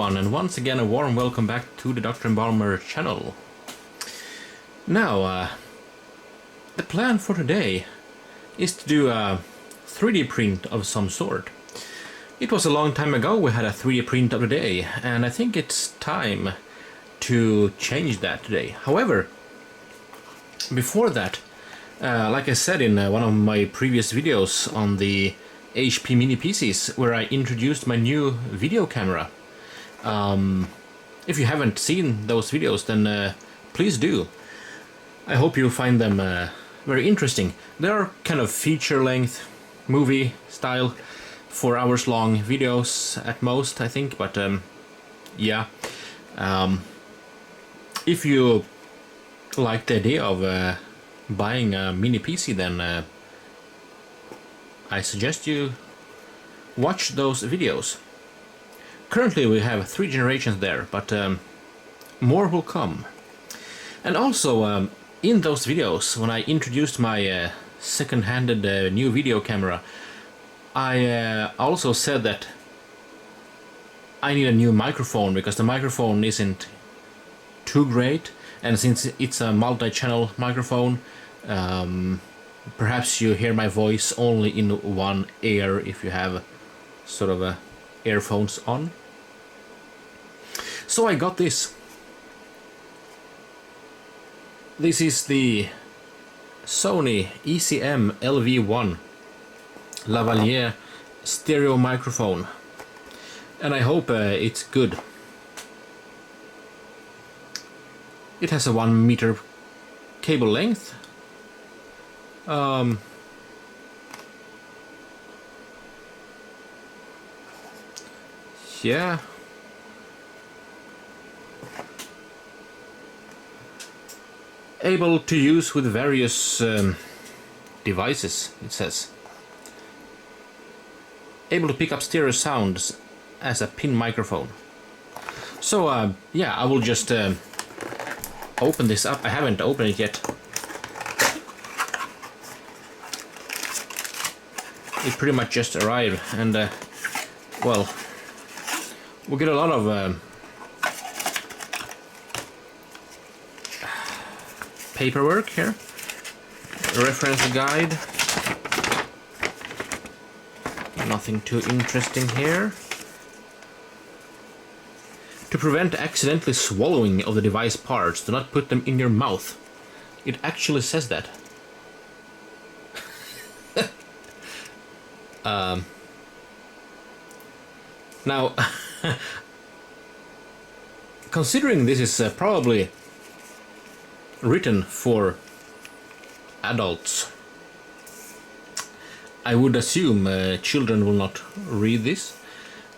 everyone, and once again a warm welcome back to the DrMBalmer channel. Now, the plan for today is to do a 3D print of some sort. It was a long time ago we had a 3D print of the day, and I think it's time to change that today. However, before that, like I said in one of my previous videos on the HP mini PCs, where I introduced my new video camera. If you haven't seen those videos, then please do. I hope you find them very interesting. They are kind of feature-length, movie style, 4 hours long videos at most, I think, but yeah. If you like the idea of buying a mini PC, then I suggest you watch those videos. Currently we have 3 generations there, but more will come. And also, in those videos, when I introduced my second-handed new video camera, I also said that I need a new microphone, because the microphone isn't too great, and since it's a multi-channel microphone, perhaps you hear my voice only in one ear if you have sort of earphones on. So I got this. This is the Sony ECM LV1 lavalier stereo microphone, and I hope it's good. It has a 1 meter cable length. Yeah. Able to use with various devices, it says. Able to pick up stereo sounds as a pin microphone. So, yeah, I will just open this up. I haven't opened it yet. It pretty much just arrived, and well, we'll get a lot of paperwork here. Reference guide. Nothing too interesting here. To prevent accidentally swallowing of the device parts, do not put them in your mouth. It actually says that. Now, considering this is probably written for adults, I would assume children will not read this,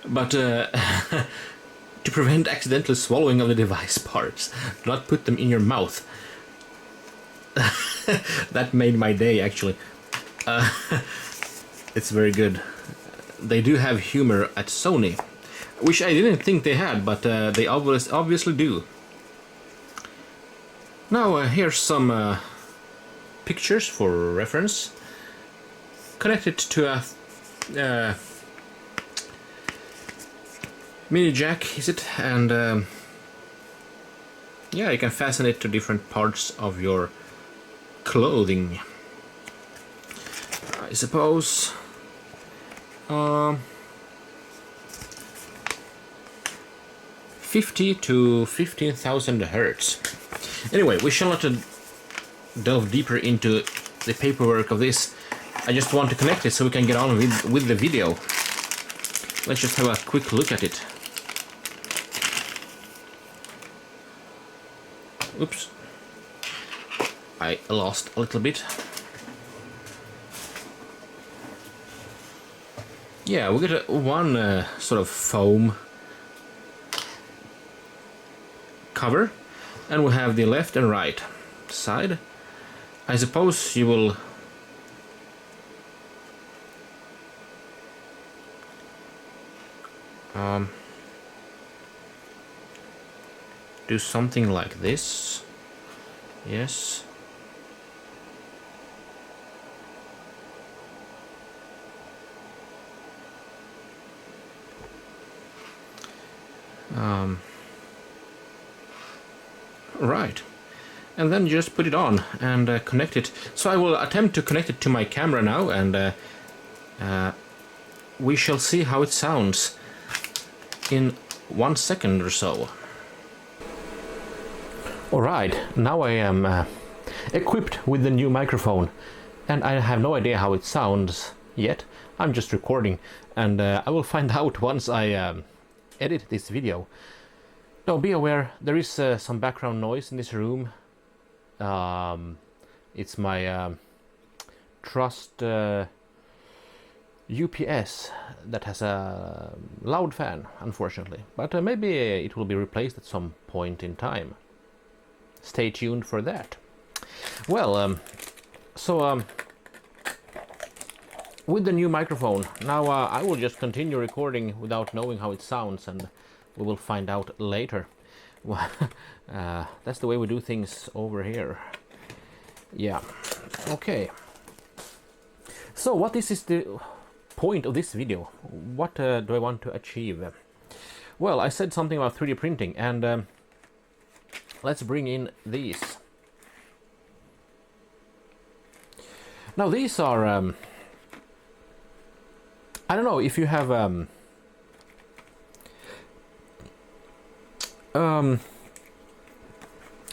but to prevent accidental swallowing of the device parts, do not put them in your mouth. That made my day, actually. It's very good. They do have humor at Sony, which I didn't think they had, but they obviously do. Now here's some pictures for reference. Connected to a mini jack, is it? And yeah, you can fasten it to different parts of your clothing, I suppose. 50 to 15,000 hertz. Anyway, we shall not delve deeper into the paperwork of this. I just want to connect it so we can get on with the video. Let's just have a quick look at it. Oops. I lost a little bit. Yeah, we get one sort of foam cover, and we have the left and right side. I suppose you will do something like this. Yes. Right. And then just put it on and connect it. So I will attempt to connect it to my camera now, and we shall see how it sounds in 1 second or so. Alright, now I am equipped with the new microphone, and I have no idea how it sounds yet. I'm just recording, and I will find out once I edit this video. Now be aware, there is some background noise in this room. It's my Trust UPS that has a loud fan, unfortunately, but maybe it will be replaced at some point in time. Stay tuned for that. Well, with the new microphone, now I will just continue recording without knowing how it sounds, and we will find out later. That's the way we do things over here. Yeah, okay. So what is the point of this video? What do I want to achieve? Well, I said something about 3D printing, and let's bring in these. Now these are I don't know if you have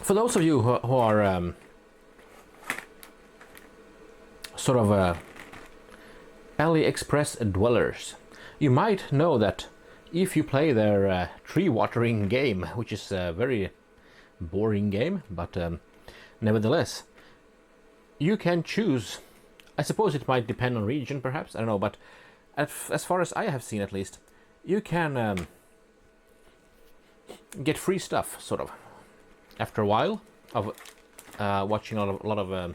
for those of you who are sort of AliExpress dwellers, you might know that if you play their tree watering game, which is a very boring game, but nevertheless, you can choose. I suppose it might depend on region, perhaps, I don't know, but as far as I have seen, at least, you can get free stuff, sort of, after a while of watching a lot of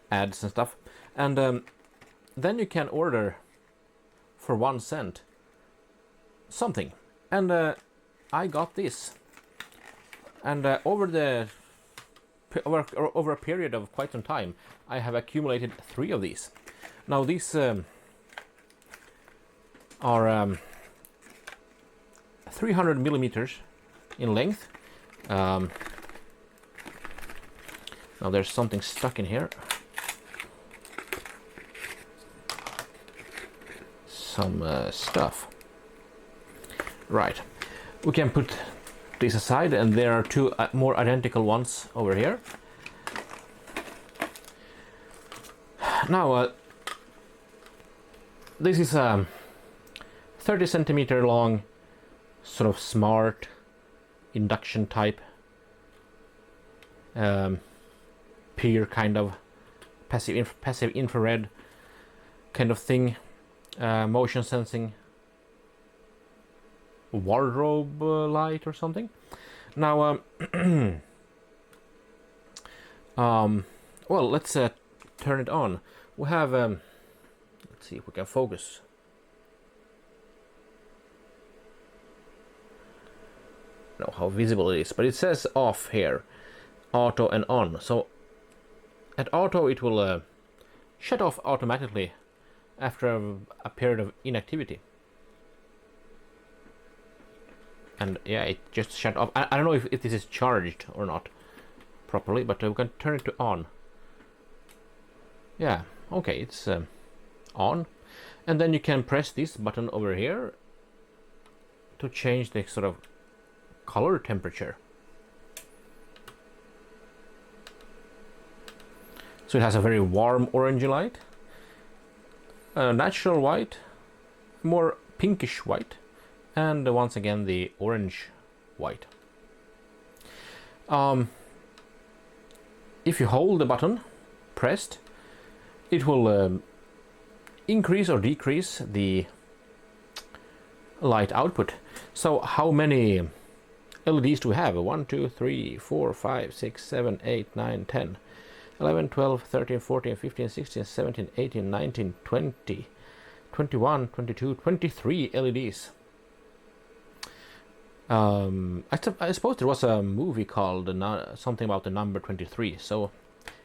ads and stuff, and then you can order for 1 cent something, and I got this, and over a period of quite some time, I have accumulated 3 of these. Now these are 300 millimeters in length. Now there's something stuck in here. Some stuff. Right. We can put this aside, and there are 2 more identical ones over here. Now this is a 30 centimeter long, sort of smart induction type peer kind of passive infrared kind of thing, motion sensing wardrobe light or something. Now well, let's turn it on. We have let's see if we can focus. I don't know how visible it is, but it says off here, auto and on. So at auto it will shut off automatically after a period of inactivity. And yeah, it just shut off. I don't know if this is charged or not properly, but we can turn it to on. Yeah, okay, it's on. And then you can press this button over here to change the sort of color temperature. So it has a very warm orangey light, natural white, more pinkish white, and once again the orange white. If you hold the button pressed, it will increase or decrease the light output. So how many LEDs do we have? 1, 2, 3, 4, 5, 6, 7, 8, 9, 10, 11, 12, 13, 14, 15, 16, 17, 18, 19, 20, 21, 22, 23 LEDs. I suppose there was a movie called something about the number 23, so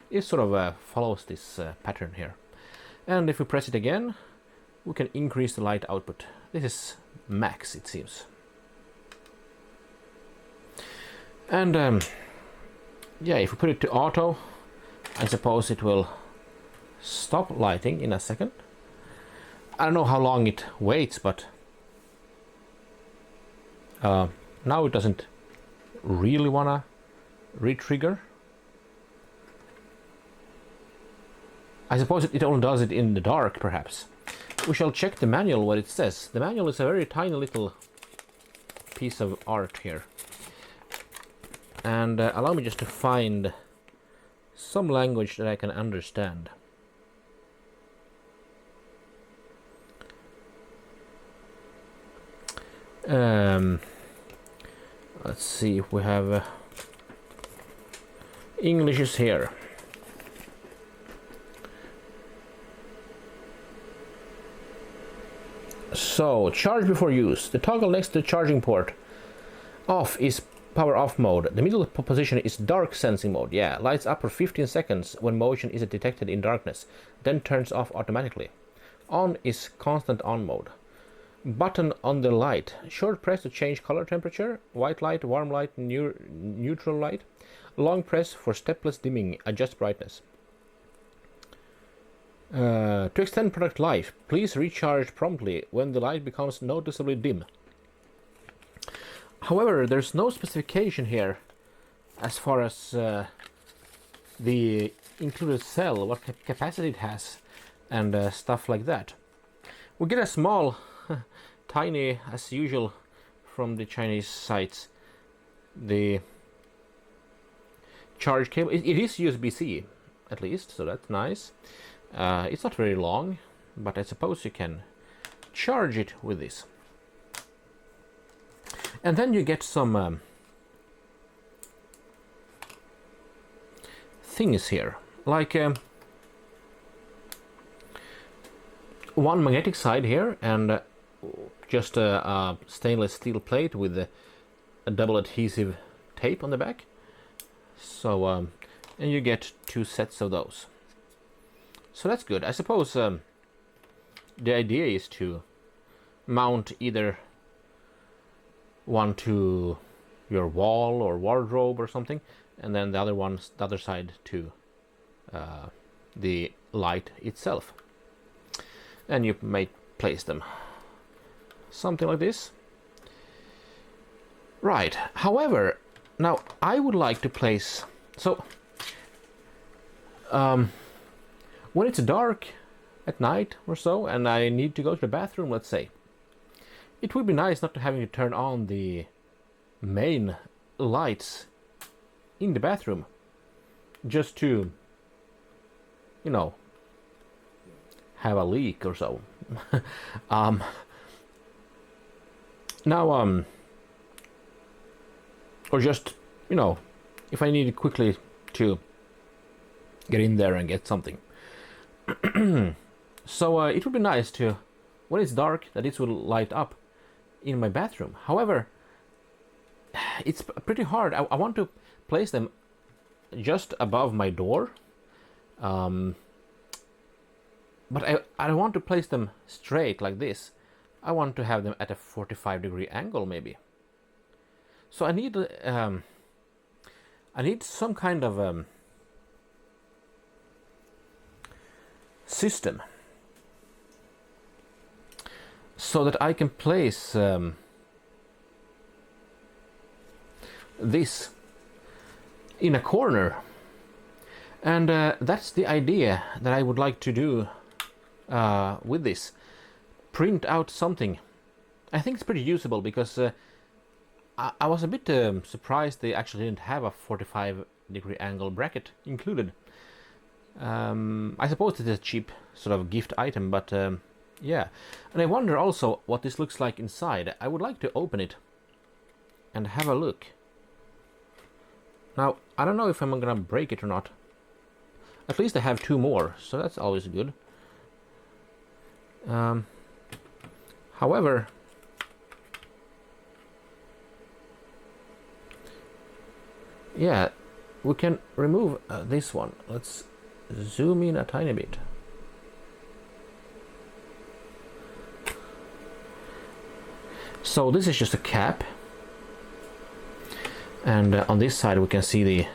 it sort of follows this pattern here. And if we press it again, we can increase the light output. This is max, it seems. And yeah, if we put it to auto, I suppose it will stop lighting in a second. I don't know how long it waits, but now it doesn't really wanna re-trigger. I suppose it only does it in the dark, perhaps. We shall check the manual, what it says. The manual is a very tiny little piece of art here. And allow me just to find some language that I can understand. Let's see if we have English is here. So, charge before use. The toggle next to the charging port off is power off mode. The middle position is dark sensing mode. Yeah, lights up for 15 seconds when motion is detected in darkness, then turns off automatically. On is constant on mode. Button on the light. Short press to change color temperature. White light, warm light, neutral light. Long press for stepless dimming. Adjust brightness. To extend product life, please recharge promptly when the light becomes noticeably dim. However, there's no specification here as far as the included cell, what capacity it has, and stuff like that. We get a small, tiny, as usual, from the Chinese sites, the charge cable. It is USB-C, at least, so that's nice. It's not very long, but I suppose you can charge it with this. And then you get some things here, like one magnetic side here, and just a stainless steel plate with a double adhesive tape on the back. So, and you get 2 sets of those. So that's good. I suppose the idea is to mount either one to your wall or wardrobe or something, and then the other side to the light itself. And you may place them something like this. Right. However, now I would like to place, so when it's dark at night or so, and I need to go to the bathroom, let's say, it would be nice not to having to turn on the main lights in the bathroom, just to, you know, have a leak or so. Now, or just, you know, if I need quickly to get in there and get something. So it would be nice to, when it's dark, that it will light up in my bathroom. However, it's pretty hard. I want to place them just above my door, but I don't want to place them straight like this. I want to have them at a 45-degree angle, maybe. So I need some kind of system so that I can place this in a corner, and that's the idea that I would like to do with this. Print out something. I think it's pretty usable, because I was a bit surprised they actually didn't have a 45-degree angle bracket included. I suppose it's a cheap sort of gift item, but yeah. And I wonder also what this looks like inside. I would like to open it and have a look. Now, I don't know if I'm gonna break it or not. At least I have 2 more, so that's always good. However, yeah, we can remove this one. Let's zoom in a tiny bit. So this is just a cap, And on this side we can see the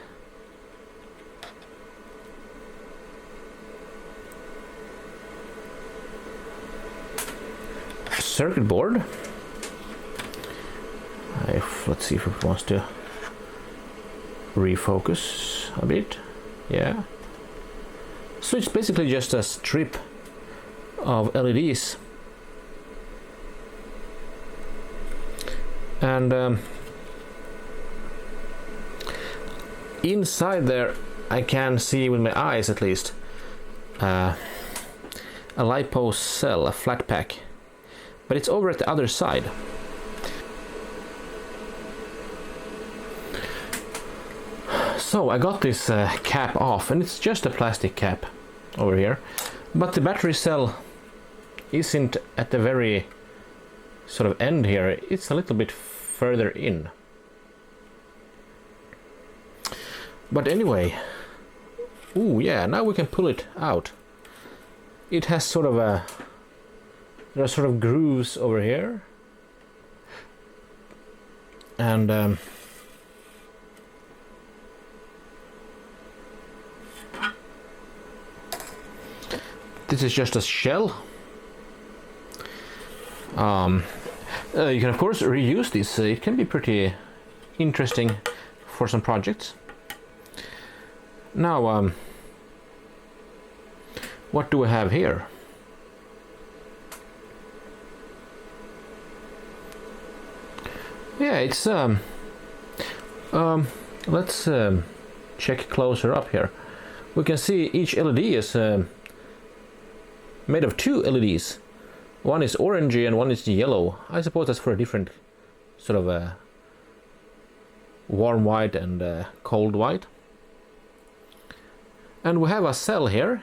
circuit board. Let's see if it wants to refocus a bit. Yeah. So it's basically just a strip of LEDs. And inside there I can see with my eyes at least a LiPo cell, a flat pack, but it's over at the other side. So I got this cap off, and it's just a plastic cap over here, but the battery cell isn't at the very sort of end here, it's a little bit further in. But anyway, ooh yeah, now we can pull it out. It has sort of there are sort of grooves over here, and this is just a shell. You can of course reuse this. It can be pretty interesting for some projects. Now, what do we have here? Yeah, it's let's check closer up here. We can see each LED is made of two LEDs. One is orangey and one is yellow. I suppose that's for a different sort of warm white and cold white. And we have a cell here.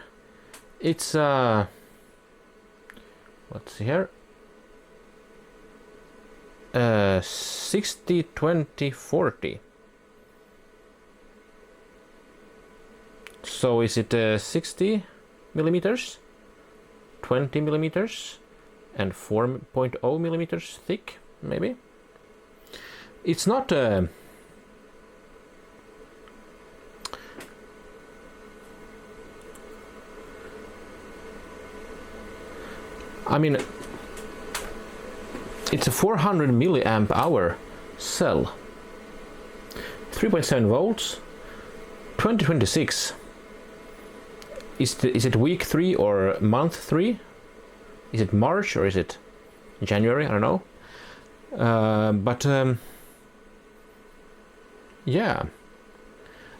It's let's see here, 60 20 40. So is it 60 millimeters, 20 millimeters, and 4.0 millimeters thick, maybe? It's not I mean, it's a 400 milliamp hour cell, 3.7 volts, 2026. Is it week 3 or month 3? Is it March or is it January? I don't know. But yeah,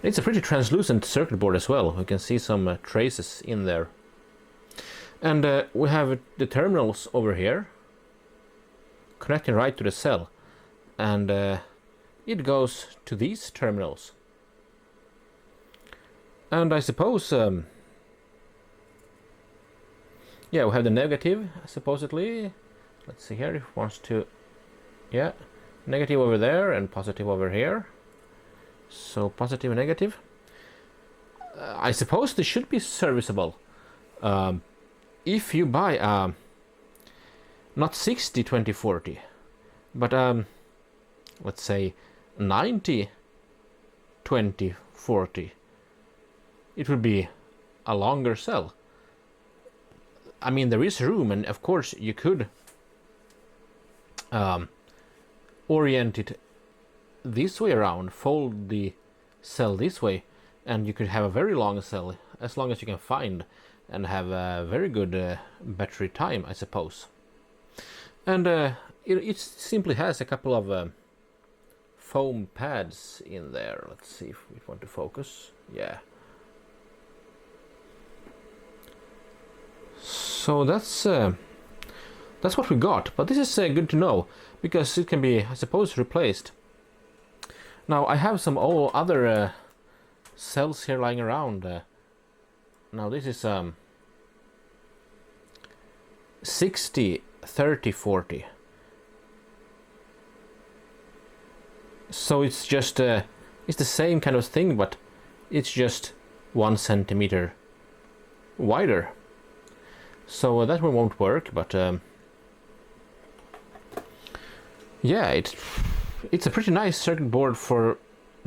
it's a pretty translucent circuit board as well. We can see some traces in there. And we have the terminals over here connecting right to the cell, and it goes to these terminals. And I suppose yeah, we have the negative supposedly. Let's see here if it wants to, yeah, negative over there and positive over here. So positive and negative. I suppose this should be serviceable. If you buy not 60 20 40, but let's say 90 20 40, it would be a longer cell. I mean, there is room, and of course you could orient it this way around, fold the cell this way, and you could have a very long cell, as long as you can find, and have a very good battery time, I suppose. And it simply has a couple of foam pads in there. Let's see if we want to focus. Yeah. So that's what we got. But this is good to know, because it can be, I suppose, replaced. Now I have some other cells here lying around. Now this is 60 30 40. So it's just it's the same kind of thing, but it's just 1 centimeter wider. So that one won't work, but yeah, it's a pretty nice circuit board for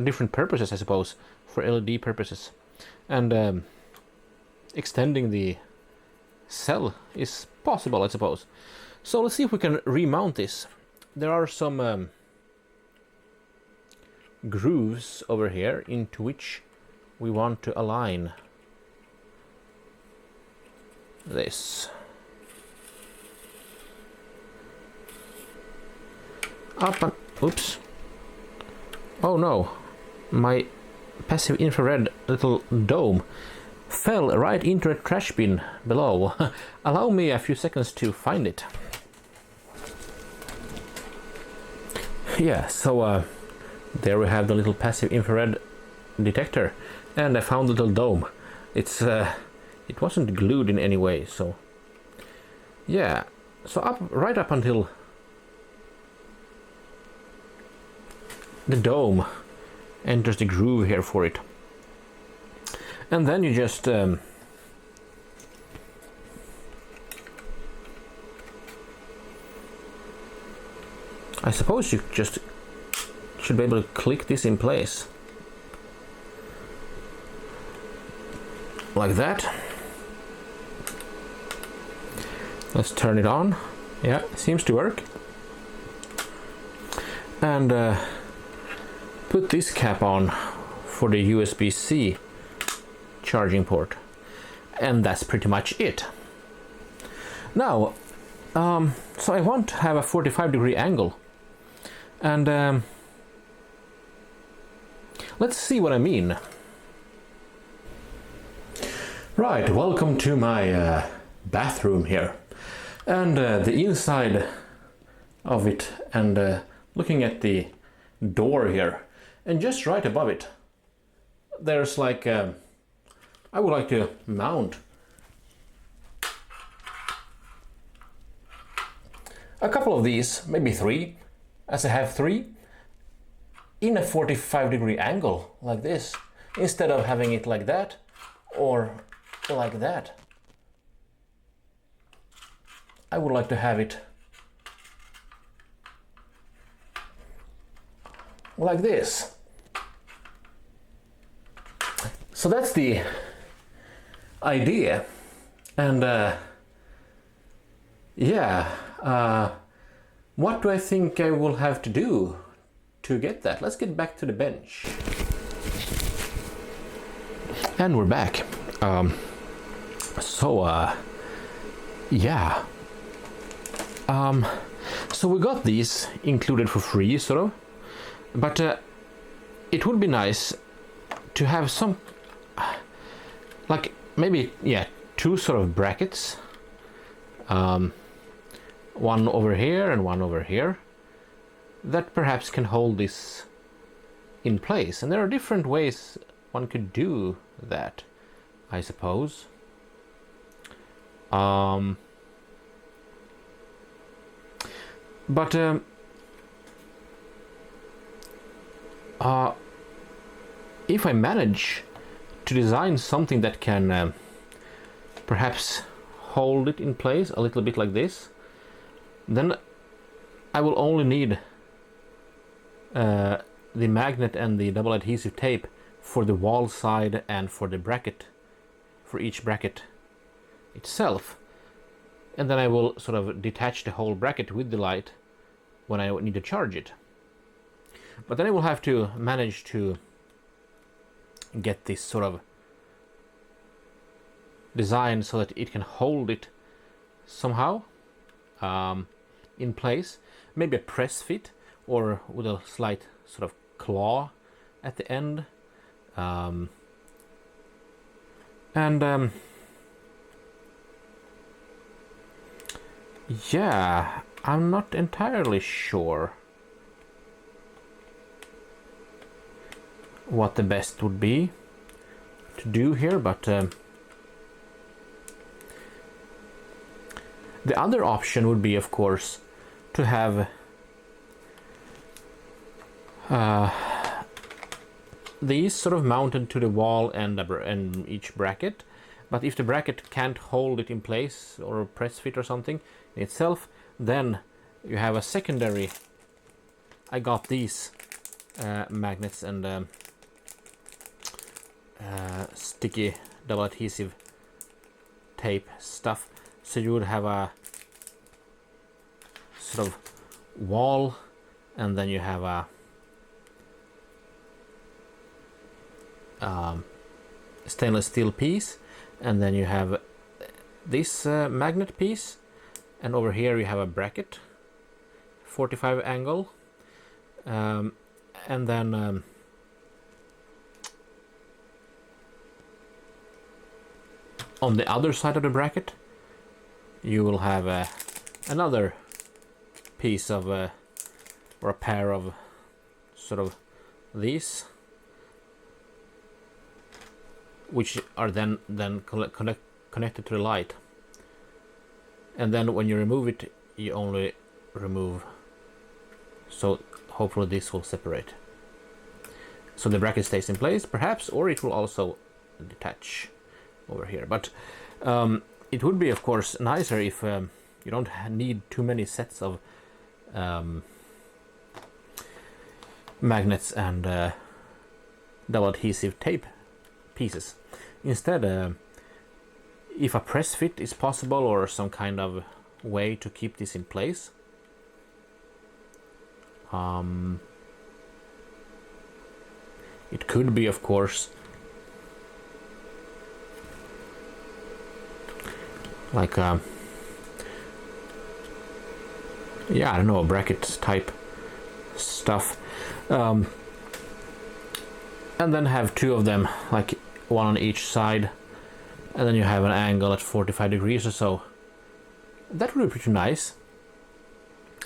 different purposes, I suppose, for LED purposes. And extending the cell is possible, I suppose. So let's see if we can remount this. There are some grooves over here into which we want to align this. Up and oops. Oh no, my passive infrared little dome fell right into a trash bin below. Allow me a few seconds to find it. Yeah, so there we have the little passive infrared detector, and I found the little dome. It wasn't glued in any way, so yeah. So right up until the dome enters the groove here for it, and then you just I suppose you just should be able to click this in place like that. Let's turn it on. Yeah, seems to work. And put this cap on for the USB-C charging port, and that's pretty much it. Now, so I want to have a 45-degree angle, and let's see what I mean. Right, welcome to my bathroom here, and the inside of it, and looking at the door here, and just right above it there's like I would like to mount a couple of these, maybe 3, as I have 3, in a 45-degree angle like this, instead of having it like that or like that. I would like to have it like this. So that's the idea, and what do I think I will have to do to get that? Let's get back to the bench. And we're back. So we got these included for free, sort of, but it would be nice to have some, like maybe 2 sort of brackets, one over here and one over here, that perhaps can hold this in place. And there are different ways one could do that, I suppose. But if I manage to design something that can perhaps hold it in place a little bit like this, then I will only need the magnet and the double adhesive tape for the wall side and for the bracket, for each bracket itself, and then I will sort of detach the whole bracket with the light when I need to charge it. But then I will have to manage to get this sort of design so that it can hold it somehow in place, maybe a press fit or with a slight sort of claw at the end, yeah, I'm not entirely sure what the best would be to do here, but the other option would be, of course, to have these sort of mounted to the wall and each bracket. But if the bracket can't hold it in place, or a press fit or something in itself, then you have a secondary. I got these magnets and sticky double adhesive tape stuff. So you would have a sort of wall, and then you have a stainless steel piece, and then you have this magnet piece, and over here you have a bracket, 45 angle, and then on the other side of the bracket you will have another piece of or a pair of sort of these, which are then connected to the light, and then when you remove it you only remove, so hopefully this will separate, so the bracket stays in place perhaps, or it will also detach over here. But it would be of course nicer if you don't need too many sets of magnets and double adhesive tape pieces. Instead, if a press fit is possible or some kind of way to keep this in place, it could be of course like yeah, I don't know, bracket type stuff, and then have two of them, like one on each side, and then you have an angle at 45 degrees or so. That would be pretty nice,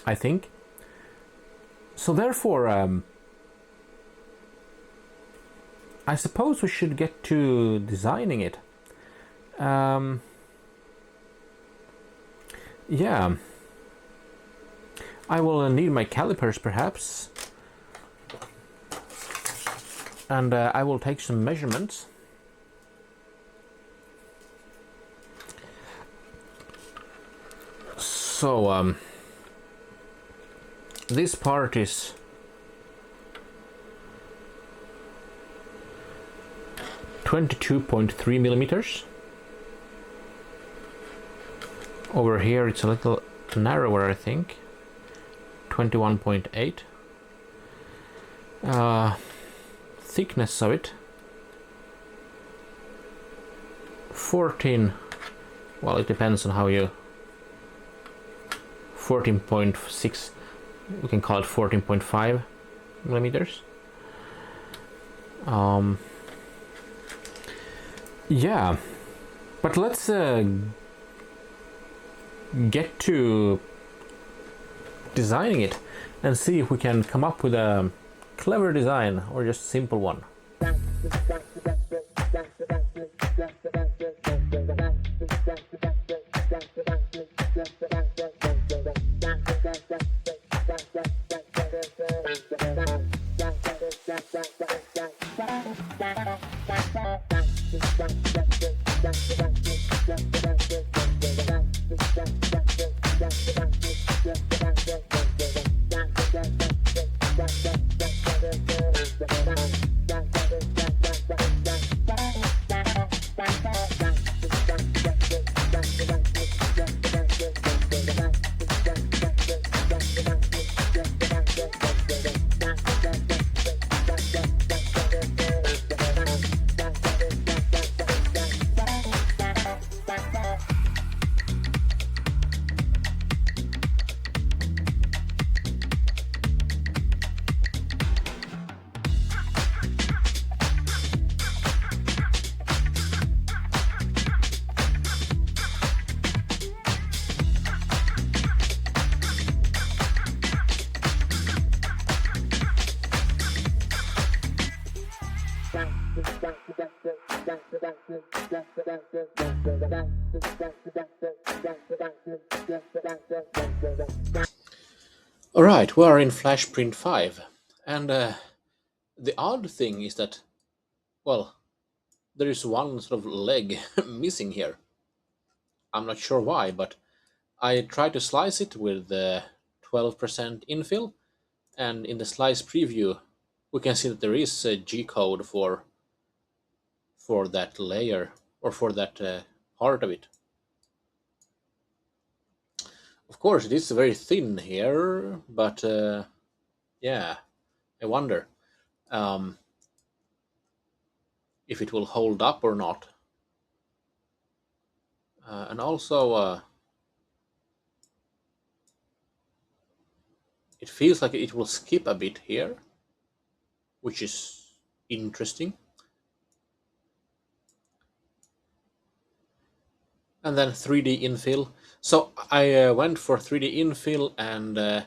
I think. So therefore I suppose we should get to designing it. Yeah, I will need my calipers perhaps, and I will take some measurements. So this part is 22.3 millimeters. Over here it's a little narrower, I think, 21.8. Thickness of it 14, well, it depends on how you, 14.6, we can call it 14.5 millimeters. Yeah, but let's get to designing it and see if we can come up with a clever design or just a simple one. Alright, we are in Flash Print 5, and the odd thing is that, well, there is one sort of leg missing here. I'm not sure why, but I tried to slice it with 12% infill, and in the slice preview we can see that there is a G code for that layer, or for that part of it. Of course, it is very thin here, but yeah, I wonder if it will hold up or not. And also, it feels like it will skip a bit here, which is interesting. And then 3D infill. So I went for 3D infill and 12%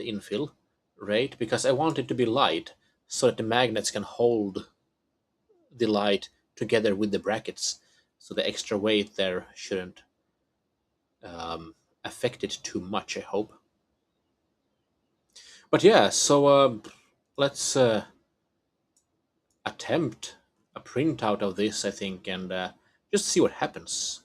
infill rate because I want it to be light so that the magnets can hold the light together with the brackets. So the extra weight there shouldn't affect it too much, I hope. But yeah, so let's attempt a printout of this, I think, and just see what happens.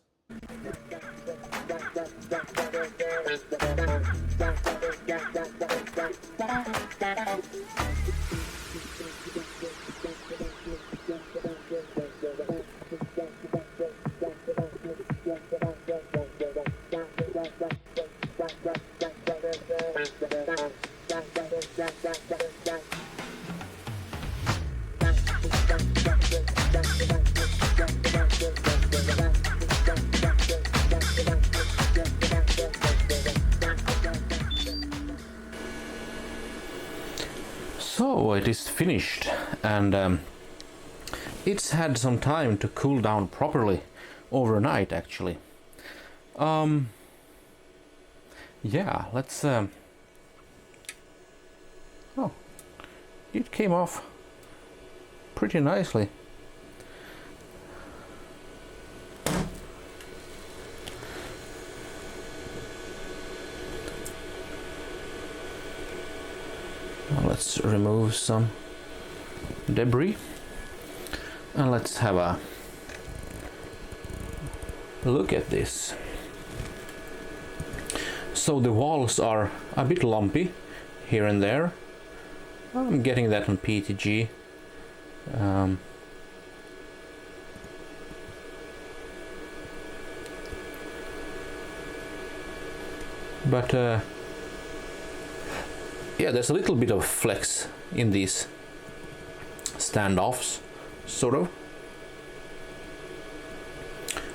So it is finished, and it's had some time to cool down properly overnight, actually. Yeah, let's oh, it came off pretty nicely. Now let's remove some debris and let's have a look at this. So the walls are a bit lumpy here and there. I'm getting that on PTG. But yeah, there's a little bit of flex in these standoffs, sort of.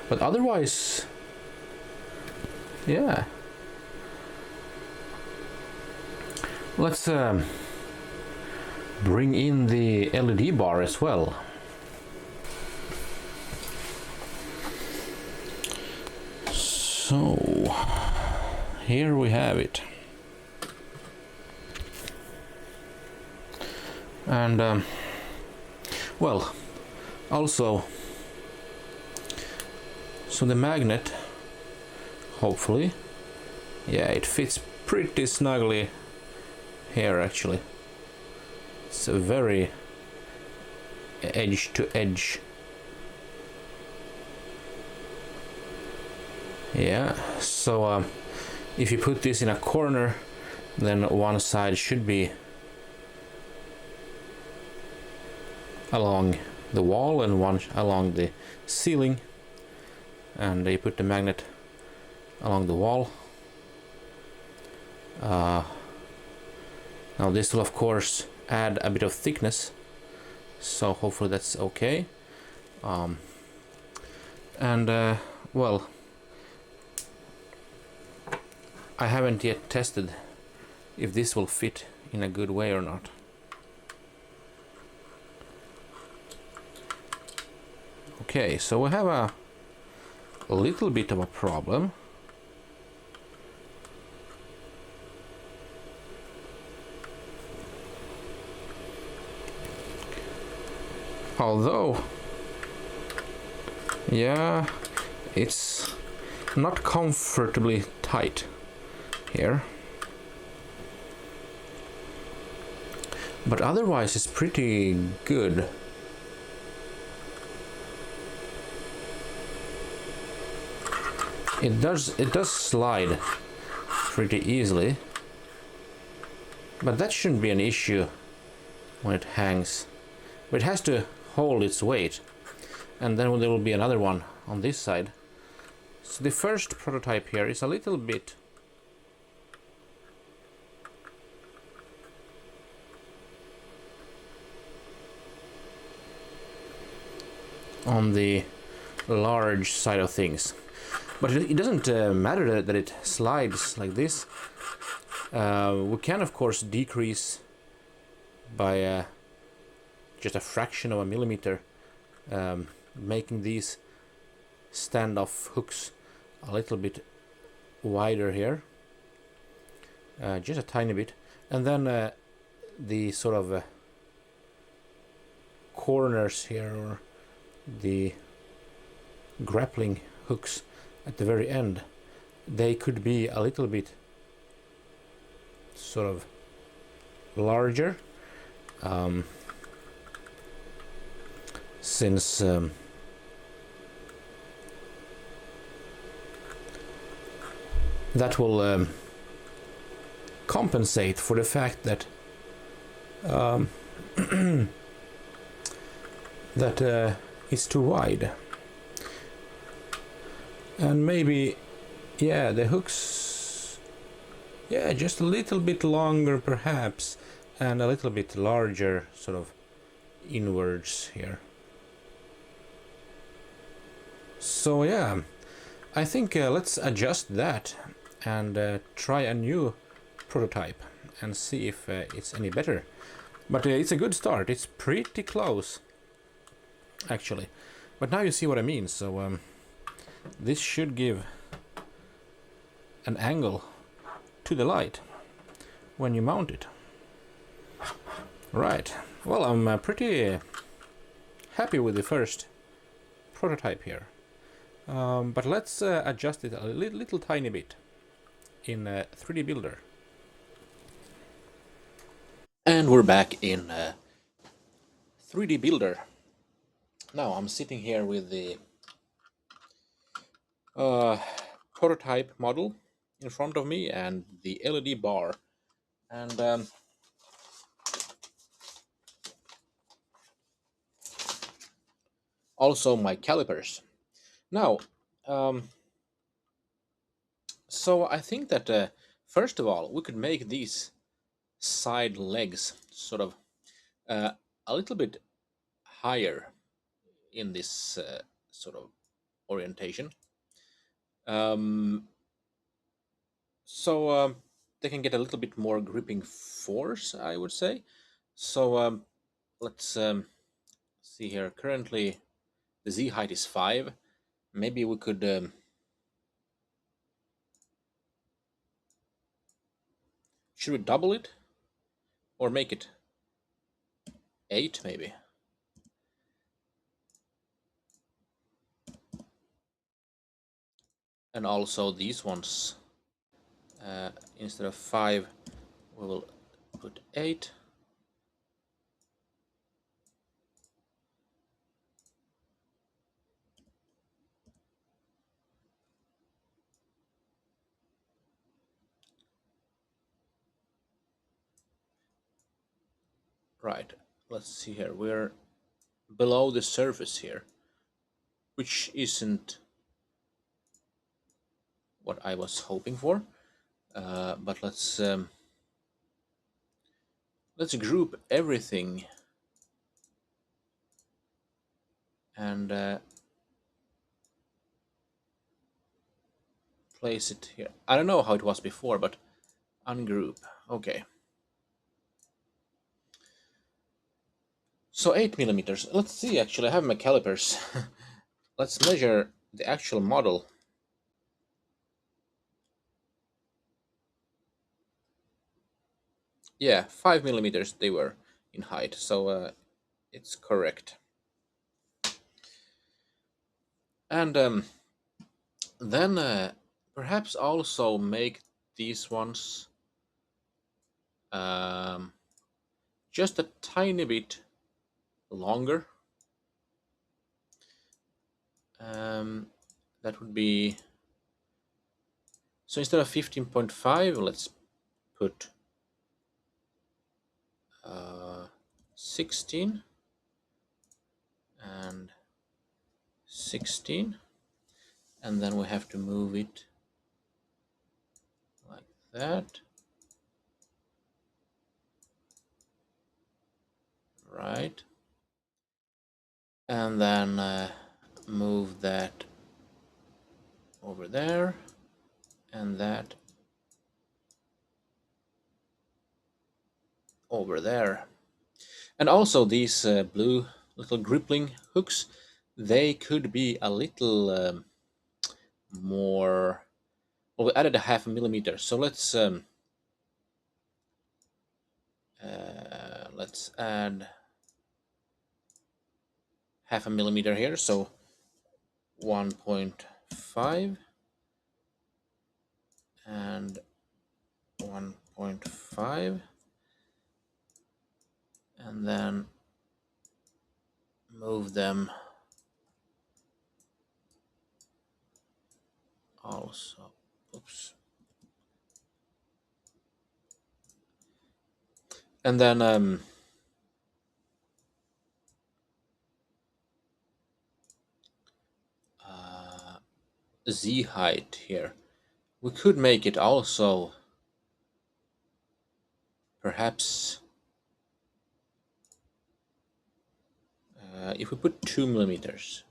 But otherwise, yeah. Let's bring in the LED bar as well. So here we have it. And well, also, so the magnet, hopefully, yeah, it fits pretty snugly here actually. It's a very edge to edge. Yeah, so if you put this in a corner, then one side should be along the wall and one along the ceiling, and you put the magnet along the wall. Now this will of course add a bit of thickness, so hopefully that's okay. And well, I haven't yet tested if this will fit in a good way or not. Okay, so we have a little bit of a problem. Although, yeah, it's not comfortably tight here. But otherwise it's pretty good. It does slide pretty easily, but that shouldn't be an issue when it hangs. But it has to hold its weight. And then there will be another one on this side. So the first prototype here is a little bit on the large side of things. But it doesn't matter that it slides like this. We can of course decrease by just a fraction of a millimeter, making these standoff hooks a little bit wider here, just a tiny bit, and then the sort of corners here, or the grappling hooks at the very end, they could be a little bit sort of larger, since that will compensate for the fact that that it's too wide. And maybe, yeah, the hooks, yeah, just a little bit longer perhaps, and a little bit larger sort of inwards here. So yeah, I think let's adjust that and try a new prototype and see if it's any better. But it's a good start. It's pretty close, actually. But now you see what I mean. So this should give an angle to the light when you mount it. Right. Well, I'm pretty happy with the first prototype here. But let's adjust it a little tiny bit in 3D Builder. And we're back in 3D Builder. Now I'm sitting here with the prototype model in front of me and the LED bar, and also my calipers. Now, so I think that first of all, we could make these side legs sort of a little bit higher in this sort of orientation, so they can get a little bit more gripping force, I would say. So let's see here. Currently the Z height is 5. Maybe we could should we double it or make it 8 maybe? And also these ones, instead of 5 we will put 8. Right, let's see here, we're below the surface here, which isn't what I was hoping for, but let's group everything and place it here. I don't know how it was before, but ungroup. Okay. So 8 millimeters. Let's see, actually, I have my calipers. Let's measure the actual model. Yeah, 5 millimeters they were in height, so it's correct. And then perhaps also make these ones just a tiny bit longer. That would be, so instead of 15.5, let's put 16 and 16, and then we have to move it like that, right, and then move that over there and that over there. And also these blue little grippling hooks, they could be a little more. Well, we added a 0.5 millimeter, so let's add 0.5 millimeter here, so 1.5 and 1.5, and then move them also. Oops. And then Z height here. We could make it also perhaps if we put 2 millimeters.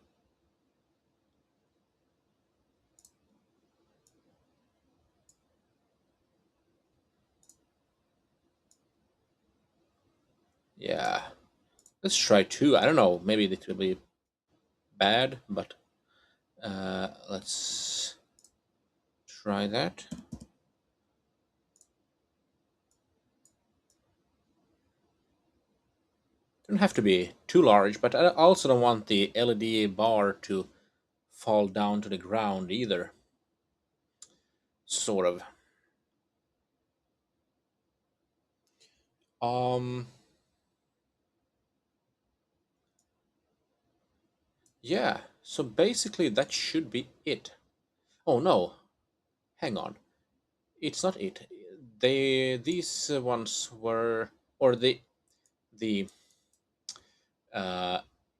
Yeah, let's try 2. I don't know, maybe it will be bad, but let's try that. Don't have to be too large, but I also don't want the LED bar to fall down to the ground either. Sort of. Yeah, so basically that should be it. Oh no, hang on. It's not it. These ones were, or the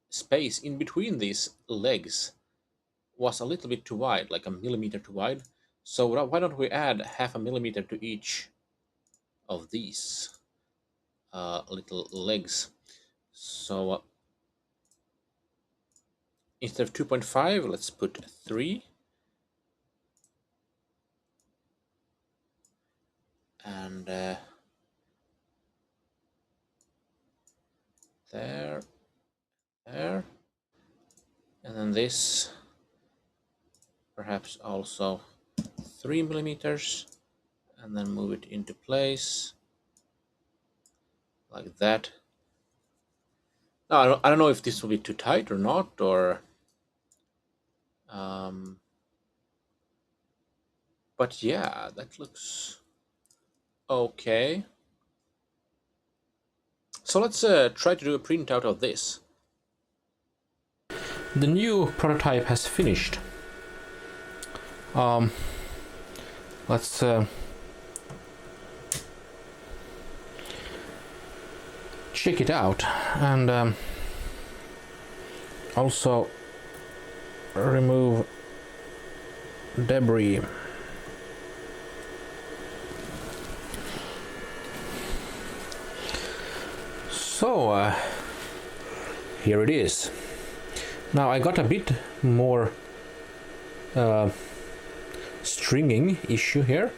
space in between these legs was a little bit too wide, like a millimeter too wide. So why don't we add 0.5 millimeter to each of these little legs? So instead of 2.5, let's put 3. And there, and then this perhaps also 3 millimeters, and then move it into place like that. Now I don't know if this will be too tight or not, or but yeah, that looks okay. So let's try to do a printout of this. The new prototype has finished. Let's check it out, and also remove debris. So here it is. Now I got a bit more stringing issue here,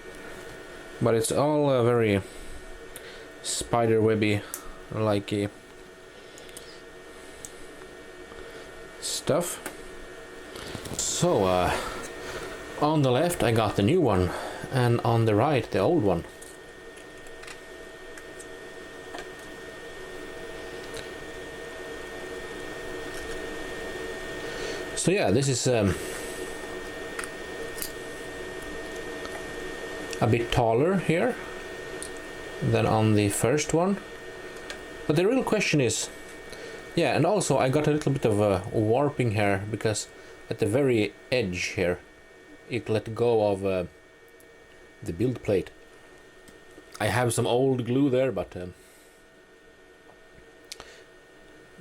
but it's all very spiderwebby like stuff. So on the left I got the new one, and on the right the old one. So yeah, this is a bit taller here than on the first one. But the real question is, yeah, and also I got a little bit of a warping here, because at the very edge here it let go of the build plate. I have some old glue there, but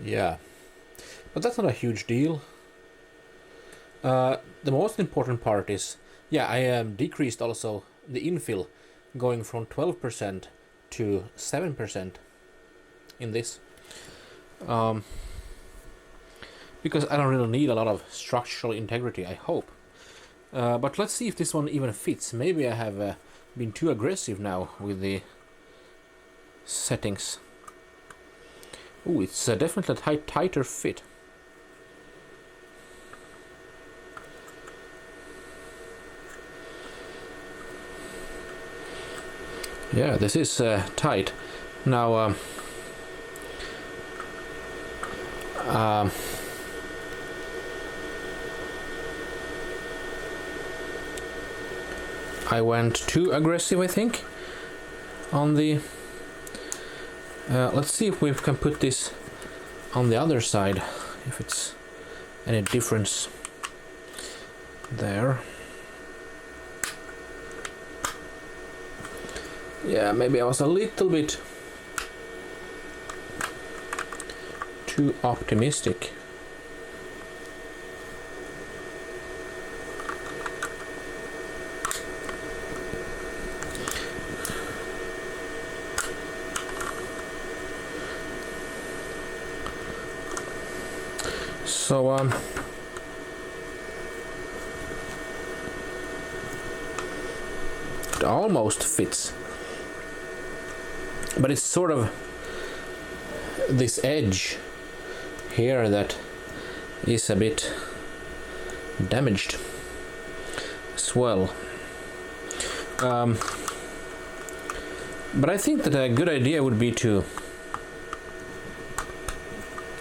Yeah, but that's not a huge deal. The most important part is, yeah, I decreased also the infill, going from 12% to 7% in this. Because I don't really need a lot of structural integrity, I hope. But let's see if this one even fits. Maybe I have been too aggressive now with the settings. Ooh, it's definitely a tighter fit. Yeah, this is tight. Now, I went too aggressive, I think, on the... let's see if we can put this on the other side, if it's any difference there. Yeah, maybe I was a little bit too optimistic. So it almost fits, but it's sort of this edge here that is a bit damaged as well. But I think that a good idea would be to,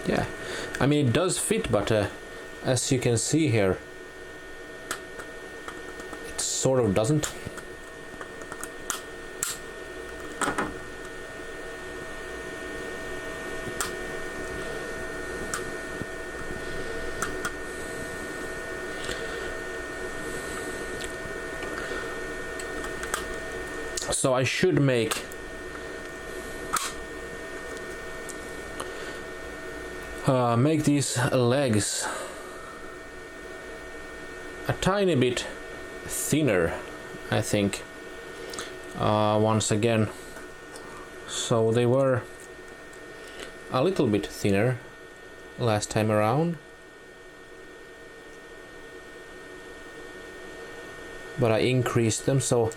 yeah, I mean it does fit, but as you can see here, it sort of doesn't. So I should make these legs a tiny bit thinner, I think, once again. So they were a little bit thinner last time around, but I increased them, so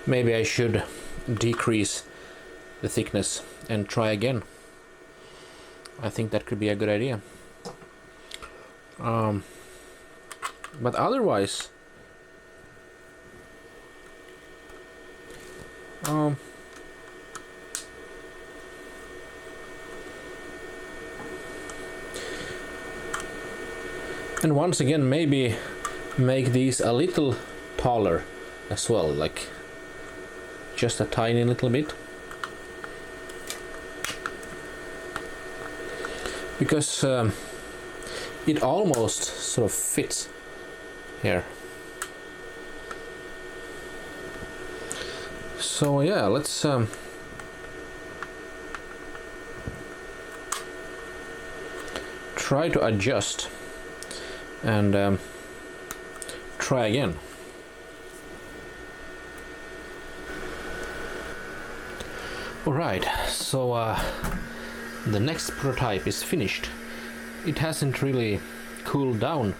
maybe I should decrease the thickness and try again. I think that could be a good idea. But otherwise, and once again, maybe make these a little taller as well, like just a tiny little bit, because it almost sort of fits here. So yeah, let's try to adjust and try again. Alright, so the next prototype is finished. It hasn't really cooled down,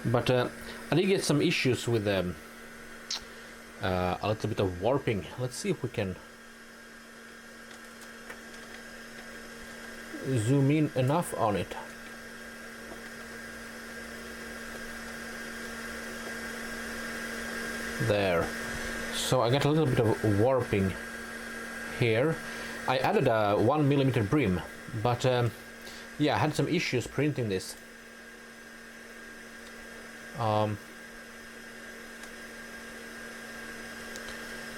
but I did get some issues with a little bit of warping. Let's see if we can zoom in enough on it. There. So I got a little bit of warping here. I added a 1mm brim, but yeah, I had some issues printing this.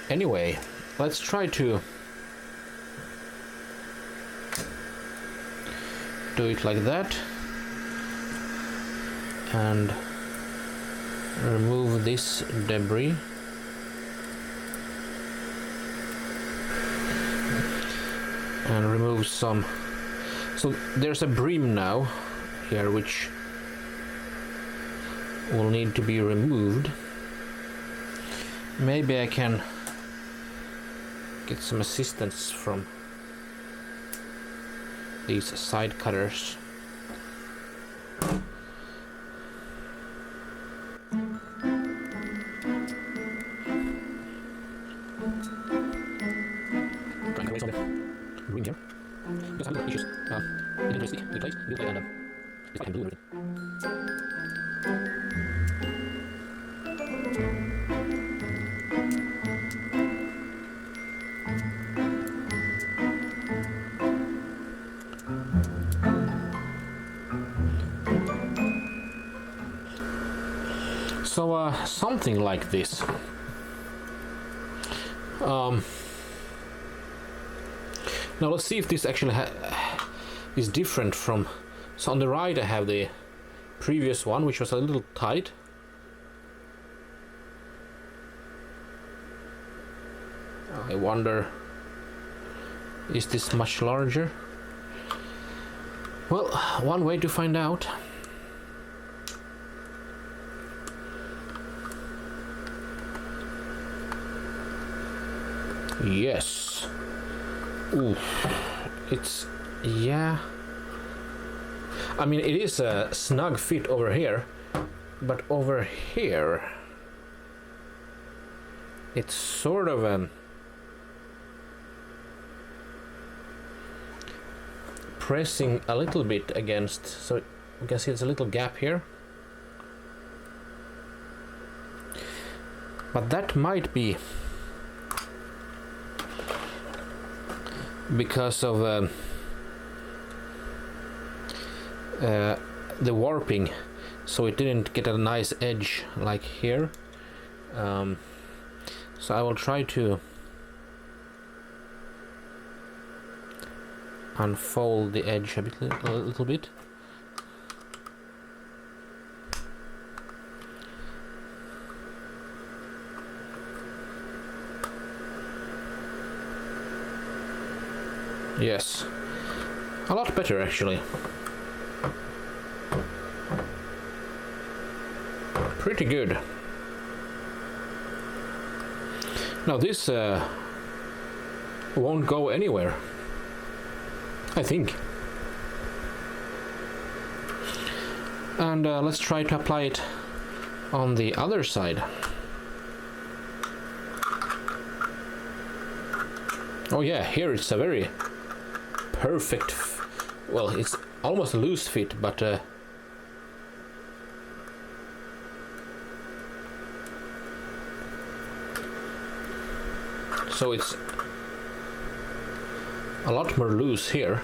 Anyway, let's try to do it like that and remove this debris. And remove some So there's a brim now here which will need to be removed. Maybe I can get some assistance from these side cutters. Trying to erase all the green here. Because I have issues. It didn't really stick in place, and it's like blue and everything. So something like this. Now let's see if this actually is different from. So on the right I have the previous one, which was a little tight. I wonder, is this much larger? Well, one way to find out. Yes. Ooh, it's, yeah. I mean, it is a snug fit over here, but over here it's sort of pressing a little bit against, so you can see there's a little gap here. But that might be because of the warping, so it didn't get a nice edge like here. So I will try to unfold the edge a little bit. Yes, a lot better actually. Pretty good. Now this won't go anywhere, I think. And let's try to apply it on the other side. Oh yeah, here it's a very perfect, well, it's almost a loose fit, but so it's a lot more loose here.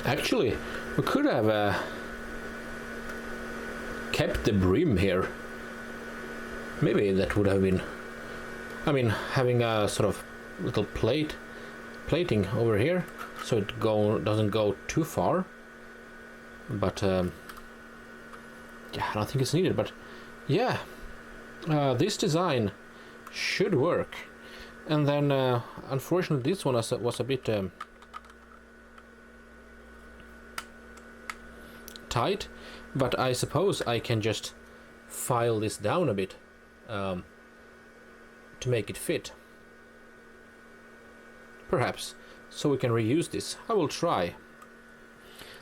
Actually, we could have kept the brim here. Maybe that would have been, I mean, having a sort of little plating over here, so it doesn't go too far. But yeah, I don't think it's needed. But yeah, this design should work. And then unfortunately this one was a bit tight, but I suppose I can just file this down a bit to make it fit, perhaps, so we can reuse this. I will try.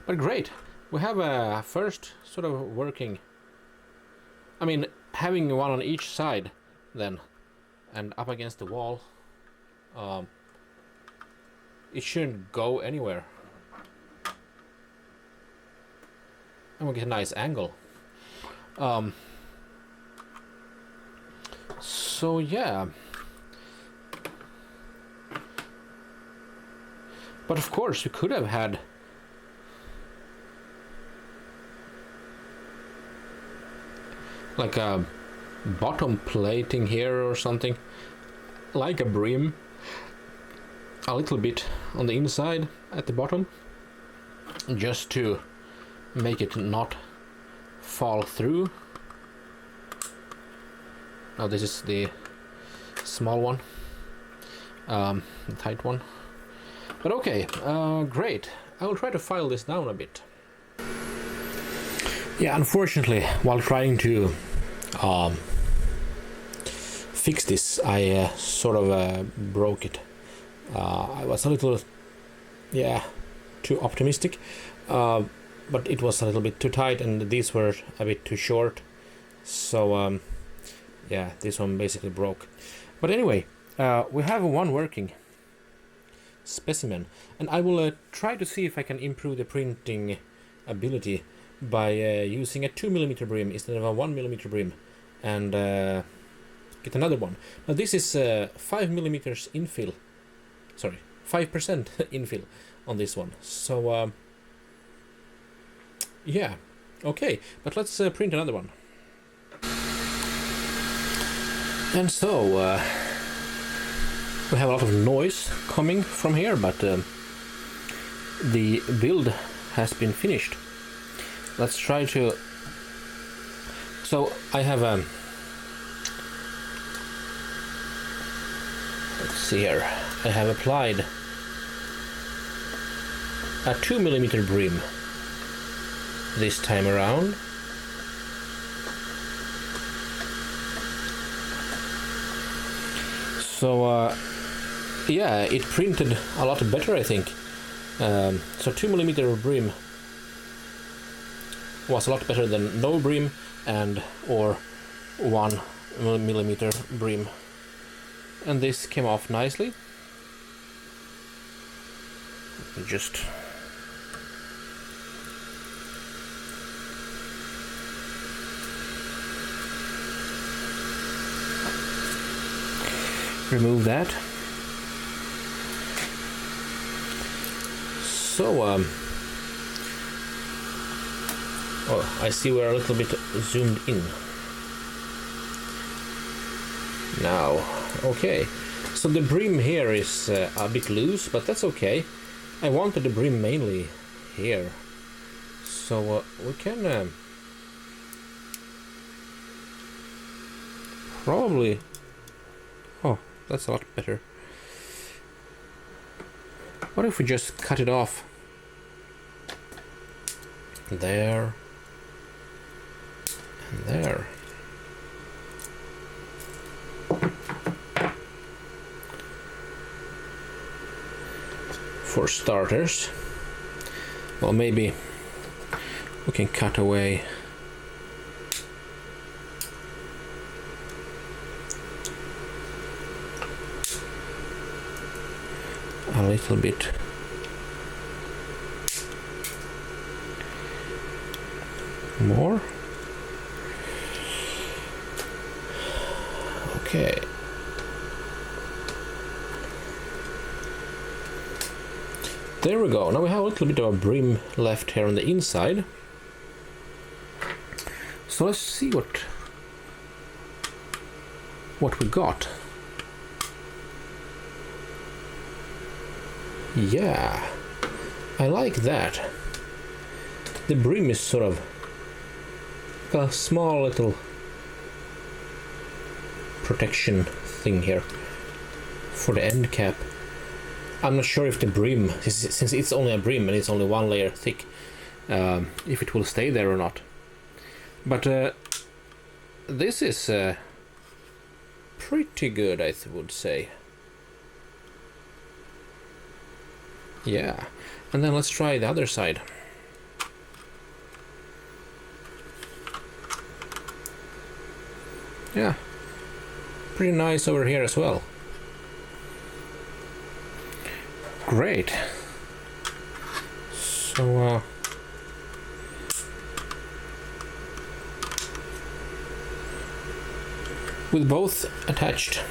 But great, we have a first sort of working, I mean, having one on each side then and up against the wall, it shouldn't go anywhere, and we get a nice angle. So yeah, but of course we could have had like a bottom plating here or something, like a brim, a little bit on the inside at the bottom, just to make it not fall through. Now this is the small one, the tight one. But okay, great. I will try to file this down a bit. Yeah, unfortunately, while trying to fix this, I sort of broke it. I was a little, too optimistic, but it was a little bit too tight, and these were a bit too short. So, this one basically broke. But anyway, we have one working specimen, and I will try to see if I can improve the printing ability by using a 2mm brim instead of a 1mm brim, and get another one. Now this is 5mm infill, sorry, 5% infill on this one. So yeah, okay, but let's print another one. And so we have a lot of noise coming from here, but the build has been finished. Let's try to. So I have let's see here. I have applied a 2mm brim this time around. So yeah, it printed a lot better, I think. So 2mm brim was a lot better than no brim or 1mm brim, and this came off nicely. Let me just remove that. So oh, I see we're a little bit zoomed in now. Okay, so the brim here is a bit loose, but that's okay. I wanted the brim mainly here, so we can probably. Oh, that's a lot better. What if we just cut it off there and there? For starters. Well, maybe we can cut away a little bit more. Okay. There we go. Now we have a little bit of a brim left here on the inside. So let's see what we got. Yeah, I like that. The brim is sort of a small little protection thing here for the end cap. I'm not sure if the brim, since it's only a brim and it's only one layer thick, if it will stay there or not. But this is pretty good, I would say. Yeah, and then let's try the other side. Yeah, pretty nice over here as well. Great. So with both attached,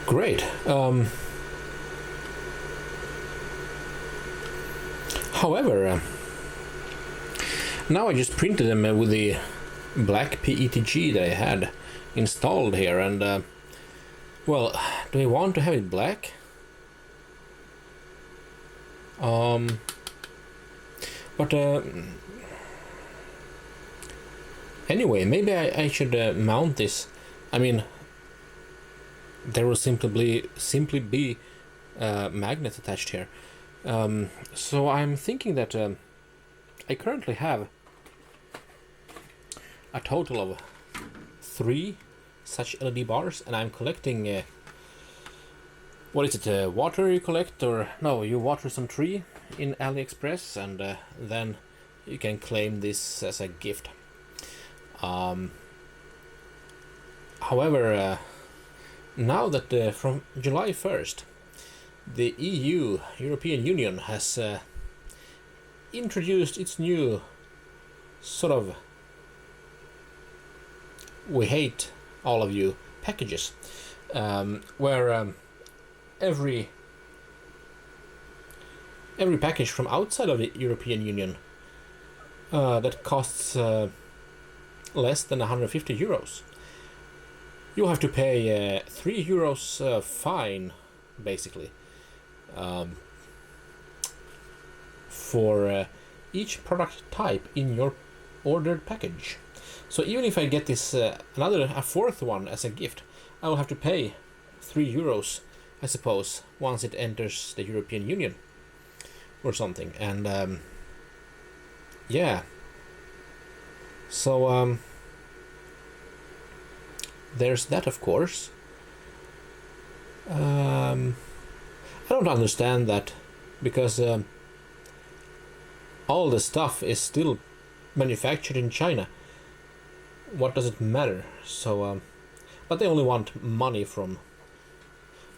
great. However, now I just printed them with the black PETG that I had installed here, and well, do I want to have it black? But anyway, maybe I should mount this. I mean, there will simply be magnets attached here. So I'm thinking that I currently have a total of 3 such LED bars, and I'm collecting what is it, water you collect, or no, you water some tree in AliExpress, and then you can claim this as a gift. However, now that from July 1st the European Union has introduced its new sort of "we hate all of you" packages, where every package from outside of the European Union that costs less than 150 euros, you have to pay 3 euros fine, basically, for each product type in your ordered package. So even if I get this a 4th one as a gift, I will have to pay 3 euros, I suppose, once it enters the European Union or something. And yeah, so there's that, of course. I don't understand that, because all the stuff is still manufactured in China. What does it matter? So but they only want money from...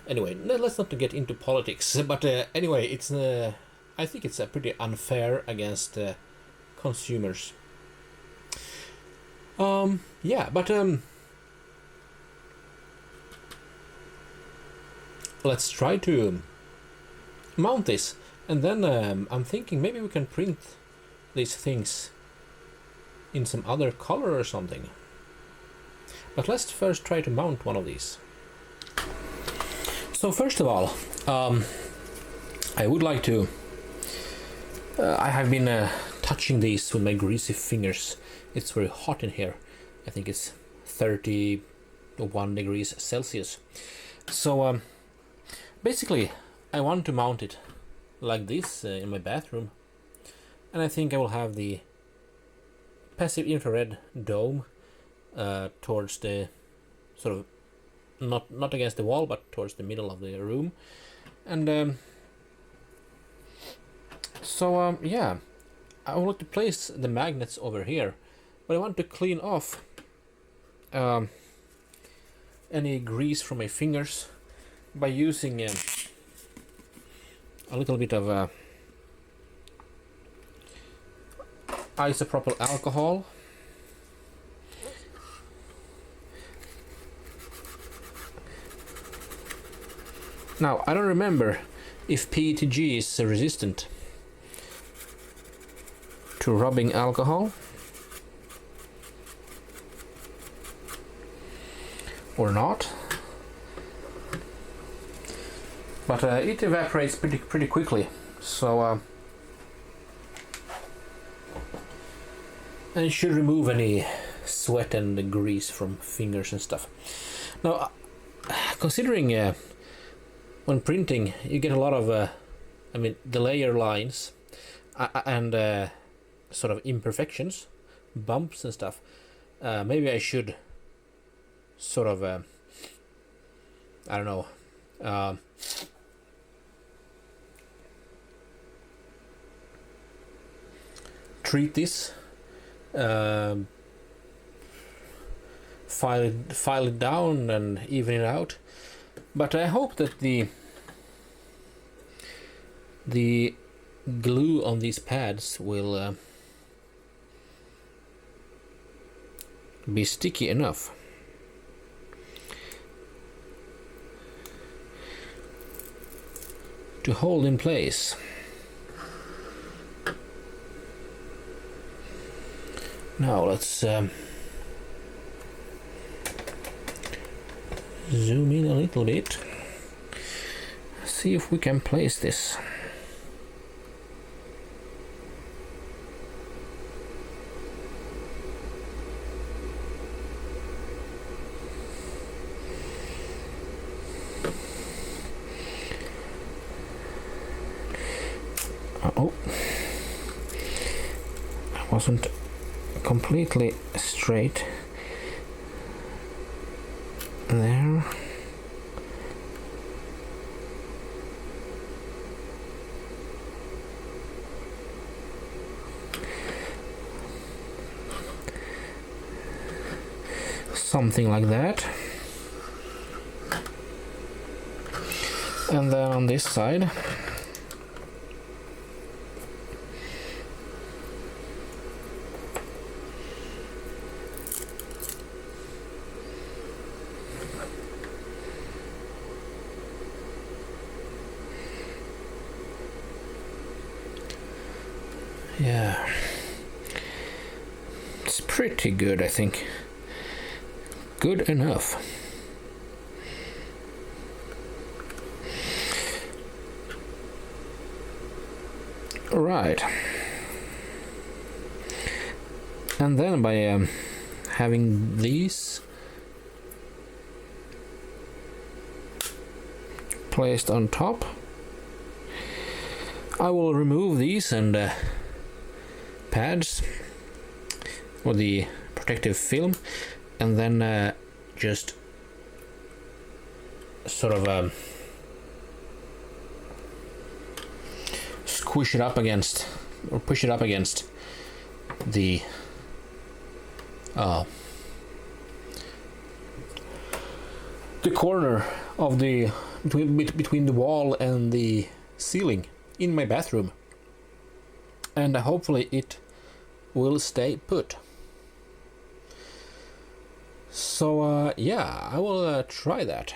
Anyway, let's not get into politics. But anyway, it's I think it's pretty unfair against consumers. Yeah, but let's try to mount this, and then I'm thinking maybe we can print these things in some other color or something. But let's first try to mount one of these. So first of all, I would like to... I have been touching these with my greasy fingers. It's very hot in here. I think it's 31 degrees Celsius. So basically, I want to mount it like this in my bathroom. And I think I will have the passive infrared dome towards the sort of not against the wall, but towards the middle of the room. And so yeah, I would like to place the magnets over here, but I want to clean off any grease from my fingers by using a little bit of isopropyl alcohol. Now, I don't remember if PETG is resistant to rubbing alcohol or not, but it evaporates pretty quickly. So and it should remove any sweat and grease from fingers and stuff. Now, considering when printing you get a lot of I mean, the layer lines and sort of imperfections, bumps and stuff, maybe I should sort of I don't know, treat this, file it down and even it out. But I hope that the glue on these pads will be sticky enough to hold in place. Now let's zoom in a little bit, see if we can place this. Oh, I wasn't completely straight there. Something like that. And then on this side, yeah, it's pretty good, I think. Good enough. Right. And then by having these placed on top, I will remove these and pads or the protective film, and then just sort of squish it up against, or push it up against the corner of the between the wall and the ceiling in my bathroom, and hopefully it will stay put. So yeah, I will try that,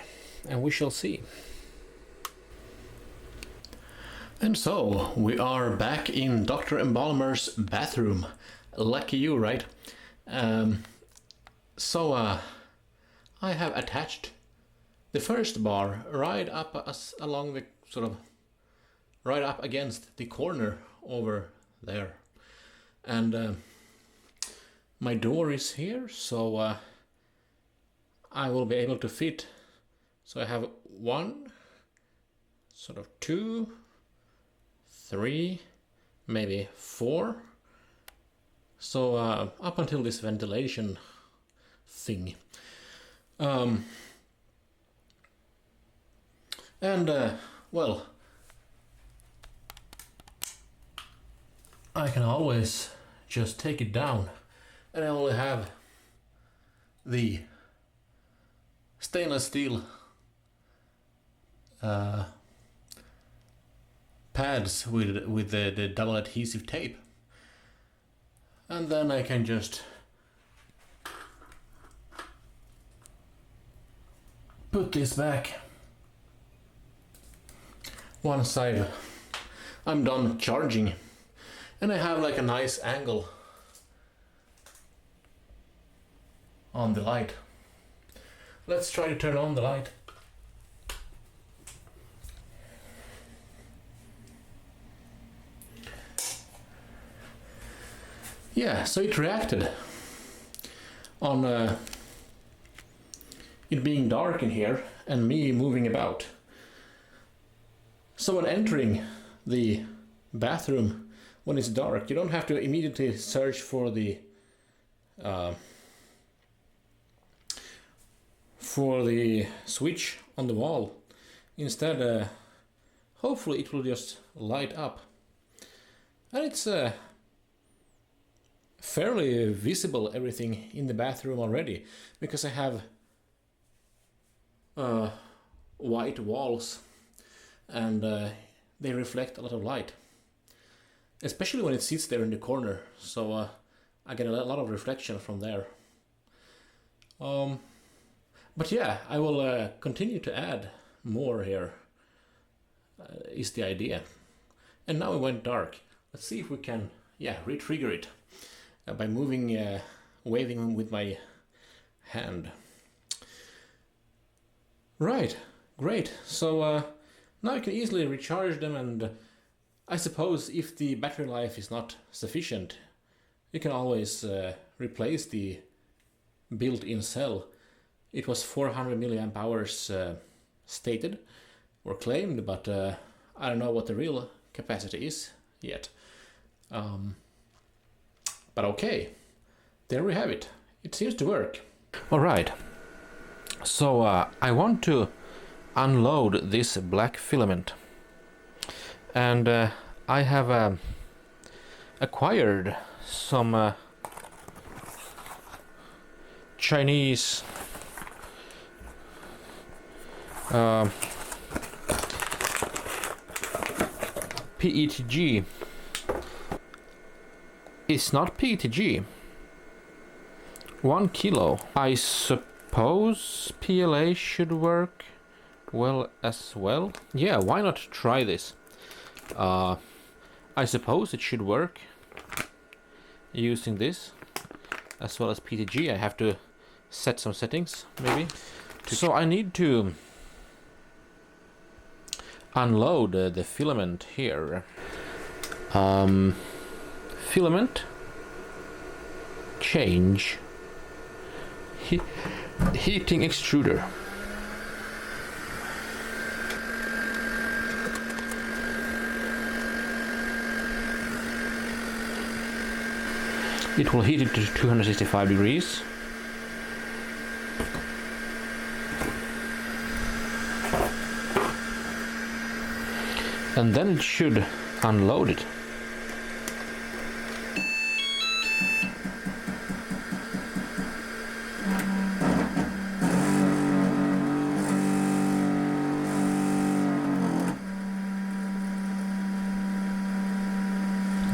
and we shall see. And so we are back in DrMBalmer's bathroom. Lucky you, right? So I have attached the first bar right up along the sort of right up against the corner over there, and my door is here, so I will be able to fit. So I have 1, sort of 2, 3, maybe 4. So up until this ventilation thing. Well, I can always just take it down, and I only have the stainless steel pads with the double adhesive tape, and then I can just put this back once I'm done charging, and I have like a nice angle on the light. Let's try to turn on the light. Yeah, so it reacted on it being dark in here and me moving about. So when entering the bathroom when it's dark, you don't have to immediately search for the switch on the wall. Instead, hopefully it will just light up, and it's fairly visible, everything in the bathroom already, because I have white walls, and they reflect a lot of light, especially when it sits there in the corner, so I get a lot of reflection from there. But yeah, I will continue to add more here, is the idea. And now it went dark. Let's see if we can, re-trigger it by moving, waving with my hand. Right, great. So now I can easily recharge them, and I suppose if the battery life is not sufficient, you can always replace the built-in cell. It was 400 milliamp hours stated or claimed, but I don't know what the real capacity is. yet. But okay, there we have it. It seems to work. All right, so I want to unload this black filament, and I have acquired some Chinese PETG. It's not PETG. 1 kilo. I suppose PLA should work well as well. Yeah, why not try this? I suppose it should work using this as well as PETG. I have to set some settings maybe. So I need to unload the filament here. Filament change heating extruder. It will heat it to 265 degrees. And then it should unload it.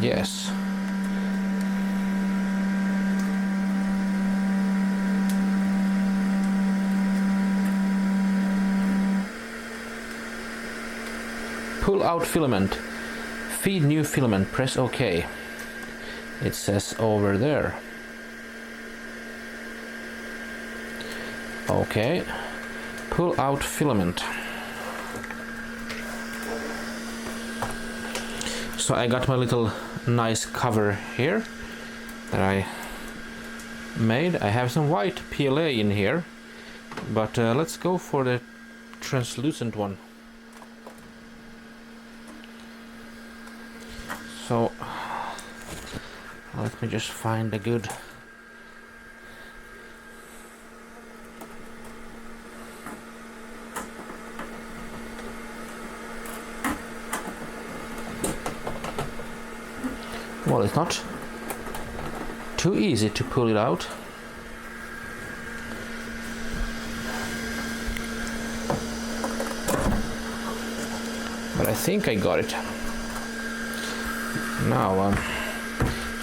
Yes. Pull out filament. Feed new filament. Press OK. It says over there. OK. Pull out filament. So I got my little nice cover here that I made. I have some white PLA in here, but let's go for the translucent one. So let me just find a good well, it's not too easy to pull it out. But I think I got it. Now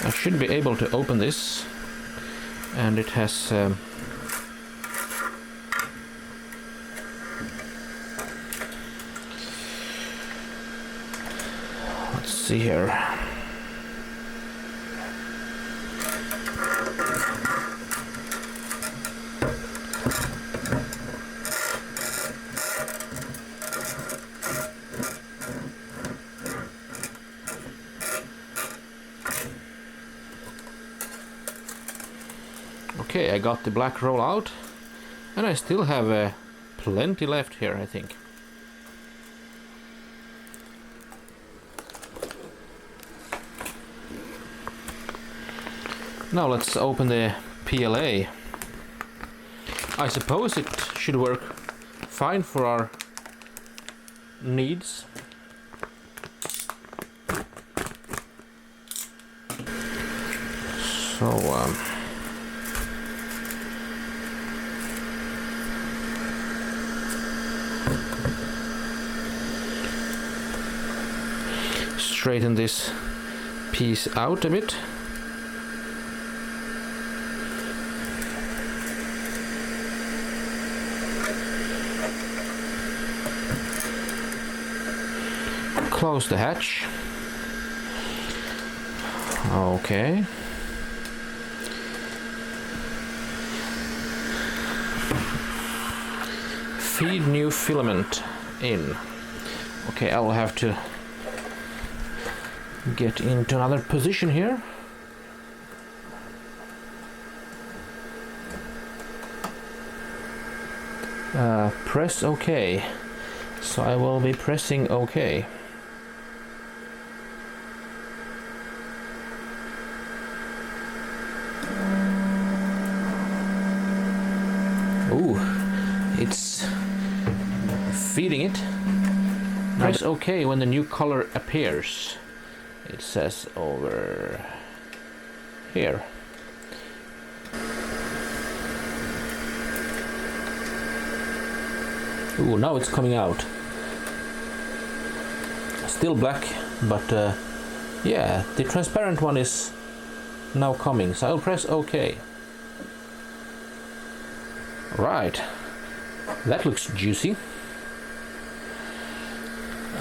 I should be able to open this, and it has let's see here. Okay, I got the black roll out, and I still have plenty left here, I think. Now let's open the PLA. I suppose it should work fine for our needs. So straighten this piece out a bit. Close the hatch. Okay. Feed new filament in. Okay, I will have to get into another position here. Press OK. So I will be pressing OK. it's feeding it. Press OK when the new color appears. It says over here. Ooh, now it's coming out. Still black, but yeah, the transparent one is now coming, so I'll press OK. Right, that looks juicy.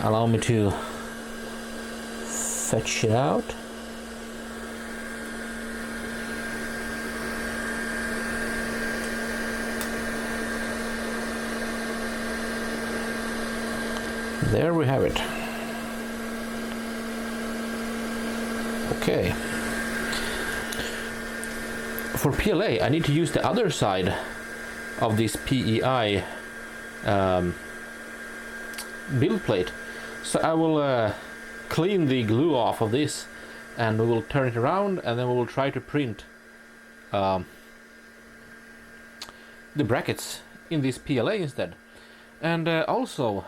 Allow me to fetch it out. There we have it. Okay. For PLA, I need to use the other side of this PEI build plate. So I will clean the glue off of this, and we will turn it around, and then we will try to print the brackets in this PLA instead. And also,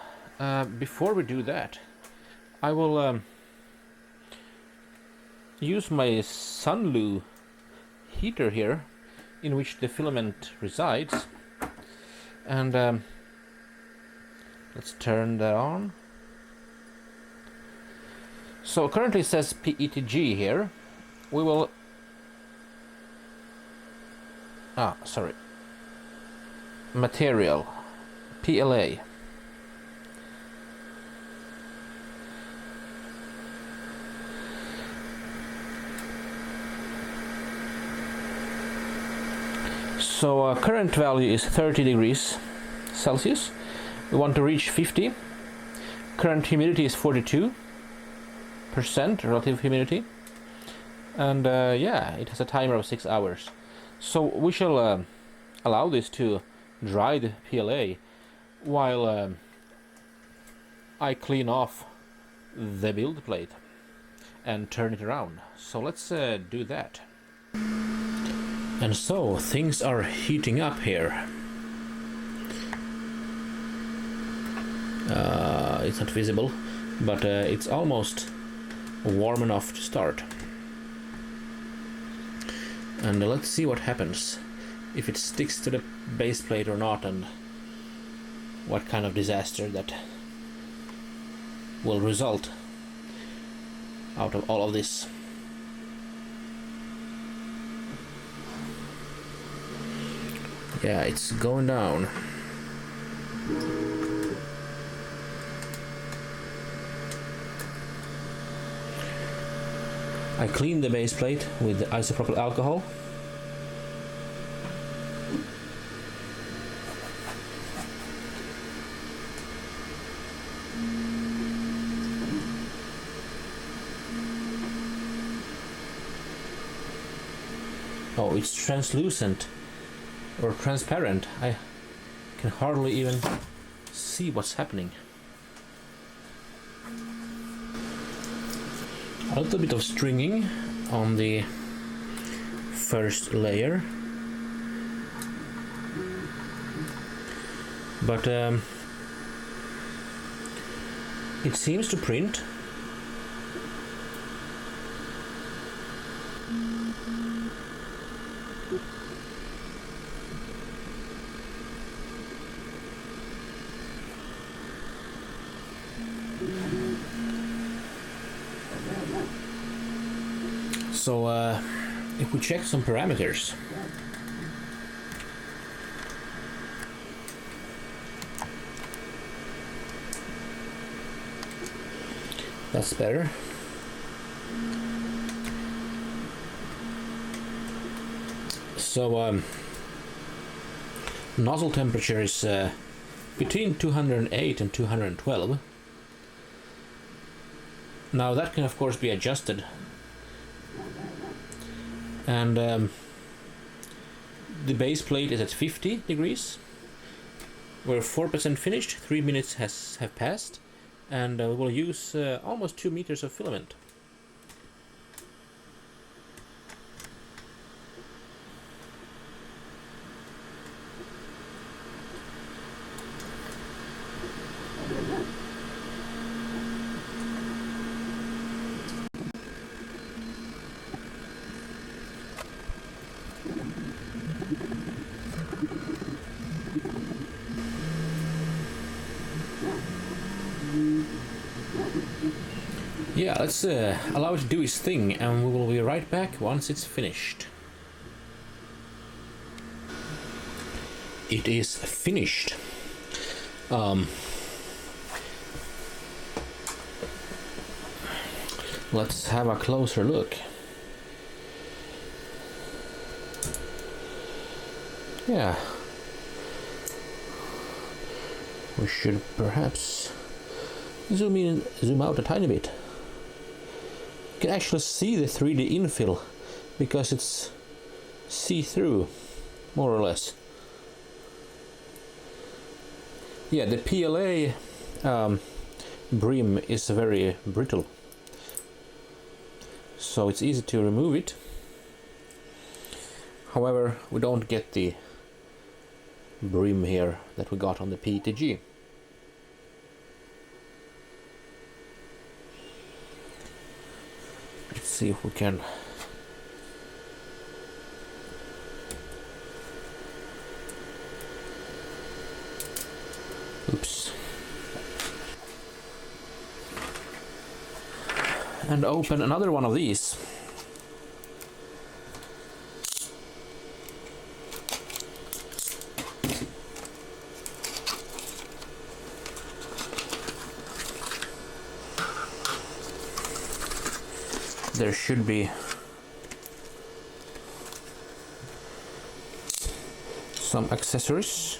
before we do that, I will use my Sunlu heater here, in which the filament resides, and let's turn that on. So currently it says PETG here. We will material PLA. So current value is 30 degrees Celsius. We want to reach 50. Current humidity is 42% relative humidity, and yeah, it has a timer of 6 hours. So we shall allow this to dry the PLA while I clean off the build plate and turn it around. So let's do that. And so things are heating up here. It's not visible, but it's almost warm enough to start. And let's see what happens, if it sticks to the base plate or not, and what kind of disaster that will result out of all of this. Yeah, it's going down. I cleaned the base plate with isopropyl alcohol. Oh, it's translucent or transparent. I can hardly even see what's happening. A little bit of stringing on the first layer, but it seems to print. So if we check some parameters, that's better. So nozzle temperature is between 208 and 212. Now that can of course be adjusted. And the base plate is at 50 degrees. We're 4% finished, 3 minutes have passed, and we'll use almost 2 meters of filament. Yeah, let's allow it to do its thing, and we will be right back once it's finished. It is finished. Let's have a closer look. Yeah. We should perhaps zoom in and zoom out a tiny bit. You can actually see the 3D infill because it's see-through, more or less. Yeah, the PLA brim is very brittle, so it's easy to remove it. However, we don't get the brim here that we got on the PETG. Let's see if we can and open another one of these. There should be some accessories.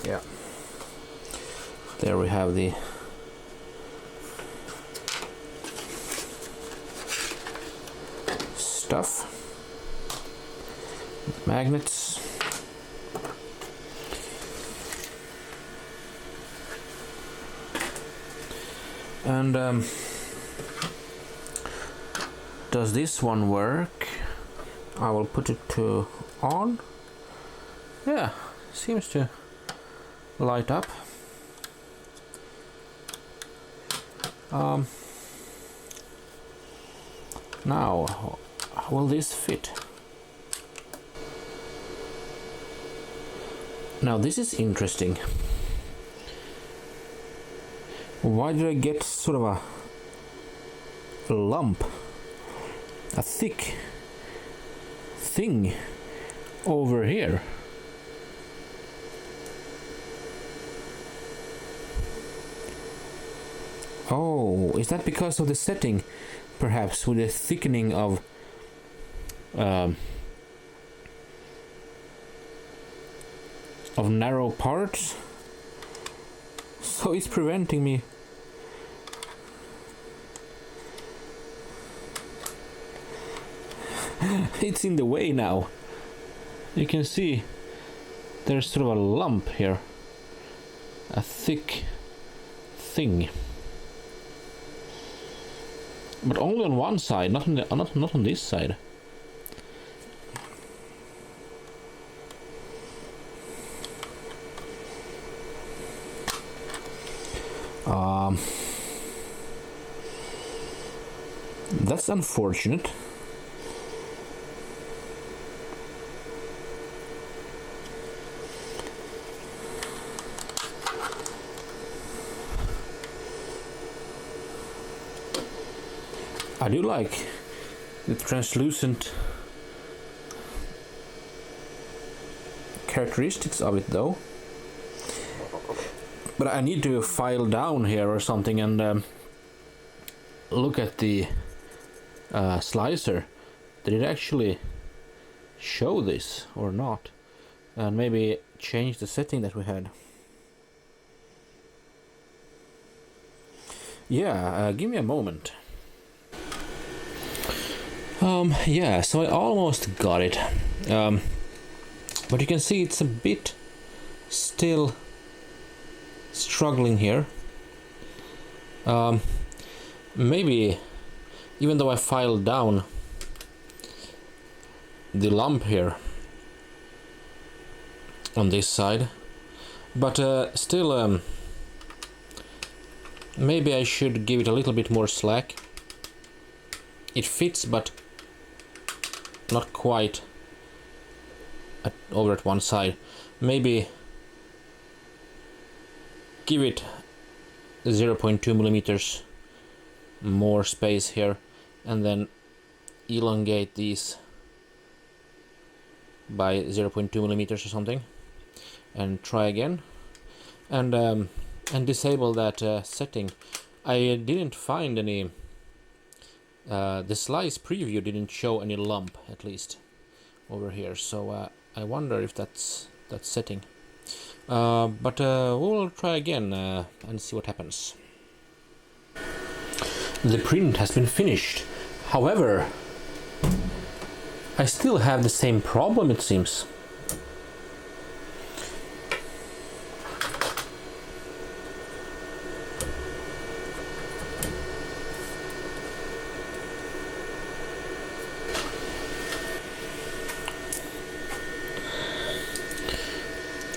Yeah. There we have the stuff. Magnets. And does this one work? I will put it to on. Yeah, seems to light up. Now, will this fit? Now this is interesting. Why did I get sort of a lump, a thick thing over here? Oh, is that because of the setting, perhaps, with the thickening of narrow parts? So it's preventing me. It's in the way now. You can see there's sort of a lump here, a thick thing, but only on one side, not on this side. That's unfortunate. I do like the translucent characteristics of it though. But I need to file down here or something and look at the slicer. Did it actually show this or not? And maybe change the setting that we had. Yeah, give me a moment. Yeah, so I almost got it. But you can see it's a bit still struggling here. Maybe even though I filed down the lump here on this side, but still maybe I should give it a little bit more slack. It fits, but not quite over at one side. Maybe give it 0.2 millimeters more space here, and then elongate these by 0.2 millimeters or something, and try again, and disable that setting. I didn't find any. The slice preview didn't show any lump, at least over here, so I wonder if that's that setting. But we'll try again and see what happens. The print has been finished. However, I still have the same problem, it seems.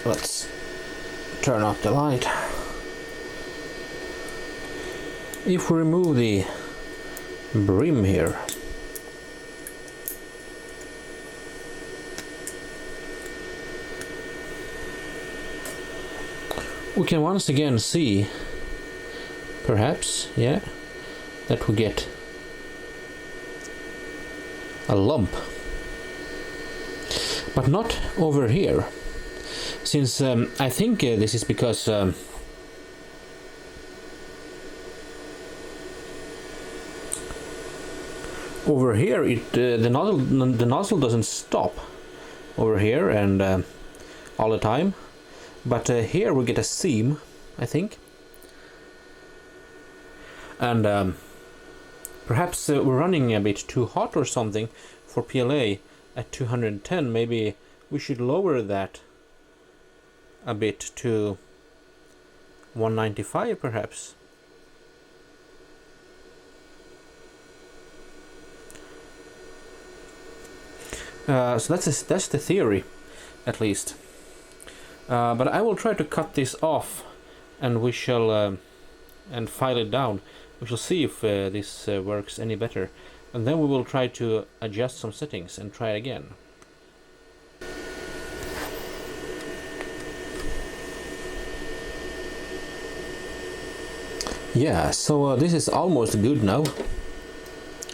Let's turn off the light. If we remove the brim here, we can once again see, perhaps, yeah, that we get a lump, but not over here. Since I think this is because over here the nozzle doesn't stop over here and all the time, but here we get a seam, I think, and perhaps we're running a bit too hot or something for PLA at 210. Maybe we should lower that a bit to 195 perhaps. So that's the theory, at least. But I will try to cut this off, and we shall and file it down. We shall see if this works any better, and then we will try to adjust some settings and try again. Yeah, so this is almost good now.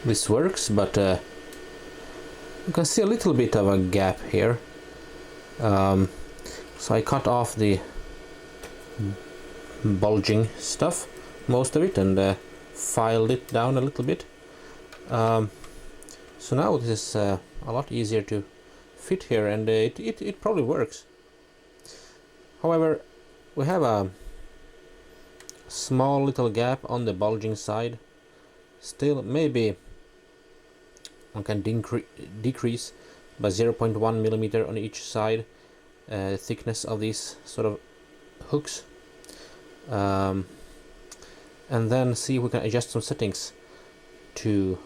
This works, but you can see a little bit of a gap here. So I cut off the bulging stuff, most of it, and filed it down a little bit. So now this is a lot easier to fit here, and it probably works. However, we have a small little gap on the bulging side. Still, maybe one can decrease by 0.1 millimeter on each side thickness of these sort of hooks, and then see if we can adjust some settings to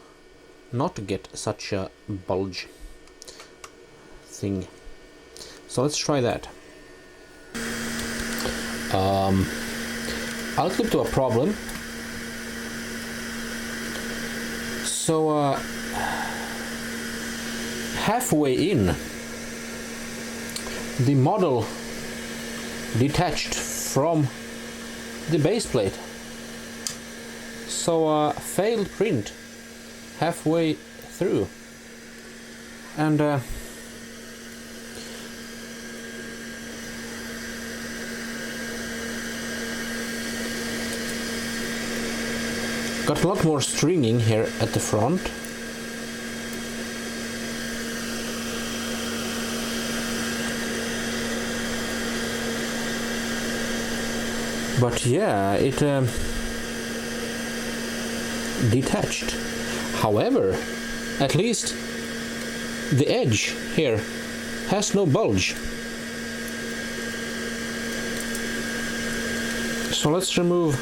not get such a bulge thing. So let's try that. I'll clip to a problem. So halfway in, the model detached from the base plate. So failed print halfway through, and got a lot more stringing here at the front. But yeah, it detached. However, at least the edge here has no bulge. So let's remove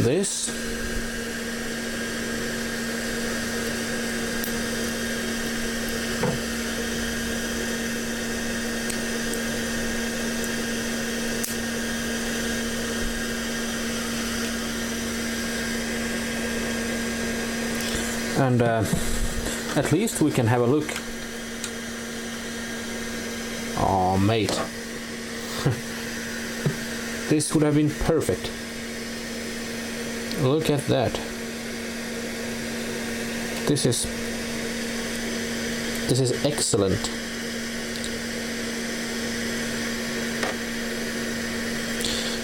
this. And at least we can have a look. Oh, mate. This would have been perfect. Look at that. This is excellent.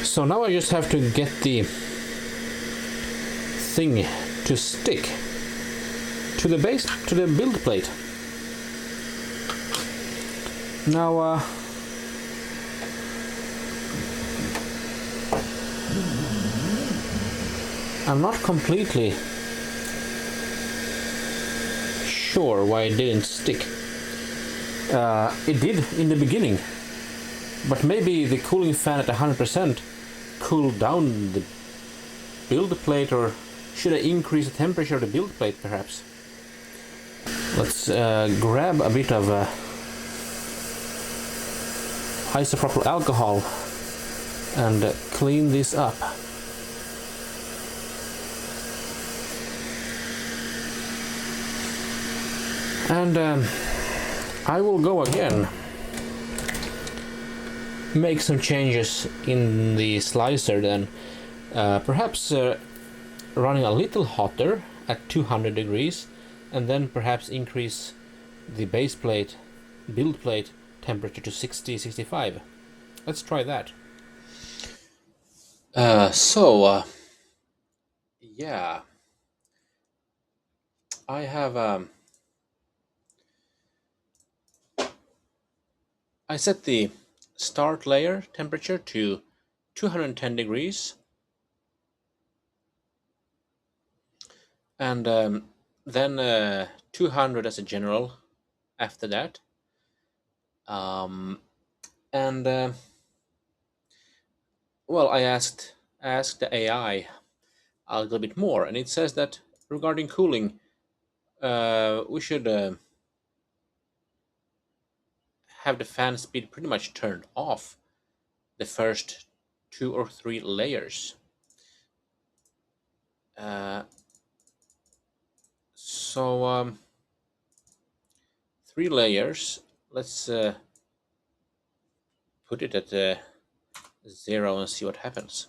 So now I just have to get the thing to stick to the base, to the build plate. Now I'm not completely sure why it didn't stick. It did in the beginning, but maybe the cooling fan at 100% cooled down the build plate, or should I increase the temperature of the build plate perhaps? Let's grab a bit of isopropyl alcohol and clean this up. And I will go again, make some changes in the slicer then, perhaps running a little hotter at 200 degrees, and then perhaps increase the base plate, build plate temperature to 60-65. Let's try that. Yeah, I have I set the start layer temperature to 210 degrees, and then 200 as a general after that. Well, I asked the AI a little bit more, and it says that regarding cooling, we should have the fan speed pretty much turned off the first 2 or 3 layers. So 3 layers. Let's put it at 0 and see what happens.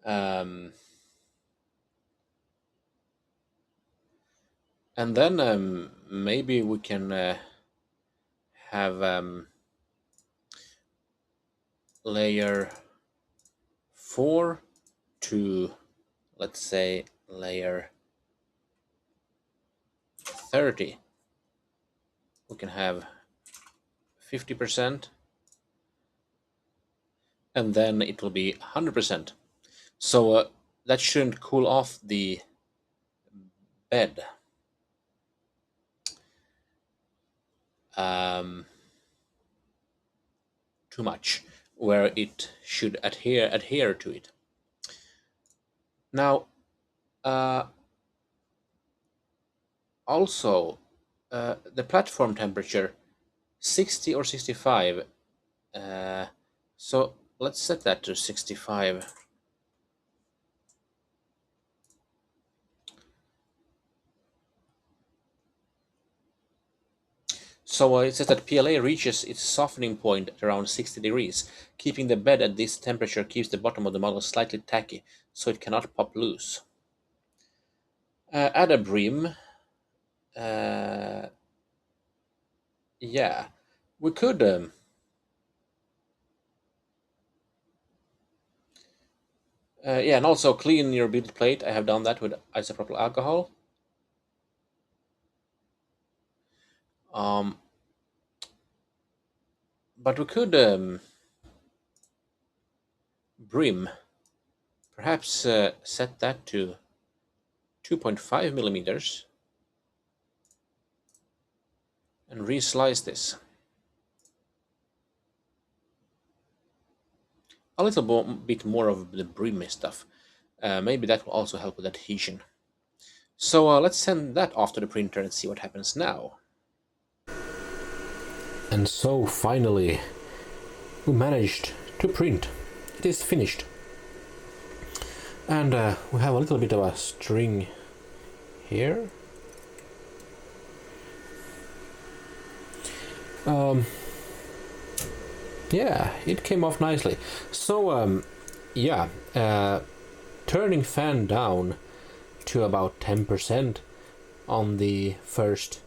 And then maybe we can have layer 4 to, let's say, layer 30. We can have 50%, and then it will be 100%. So that shouldn't cool off the bed. Too much, where it should adhere to it. Now, also the platform temperature 60 or 65. So let's set that to 65. So it says that PLA reaches its softening point at around 60 degrees. Keeping the bed at this temperature keeps the bottom of the model slightly tacky, so it cannot pop loose. Add a brim. Yeah, we could yeah, and also clean your build plate. I have done that with isopropyl alcohol. But we could brim, perhaps set that to 2.5 millimeters and reslice this. A little bit more of the brimmy stuff. Maybe that will also help with adhesion. So let's send that off to the printer and see what happens now. And so finally we managed to print. It is finished. And we have a little bit of a string here. Yeah, it came off nicely. So yeah, turning fan down to about 10% on the first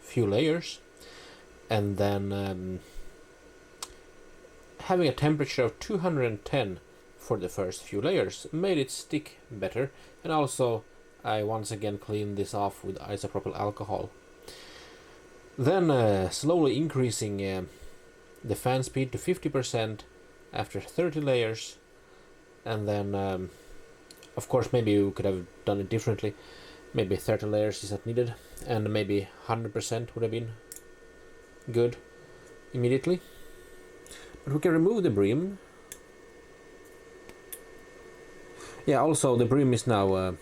few layers, and then having a temperature of 210 for the first few layers made it stick better. And also I once again cleaned this off with isopropyl alcohol. Then slowly increasing the fan speed to 50% after 30 layers, and then of course maybe we could have done it differently. Maybe 30 layers is not needed, and maybe 100% would have been good immediately. But we can remove the brim. Yeah, also the brim is now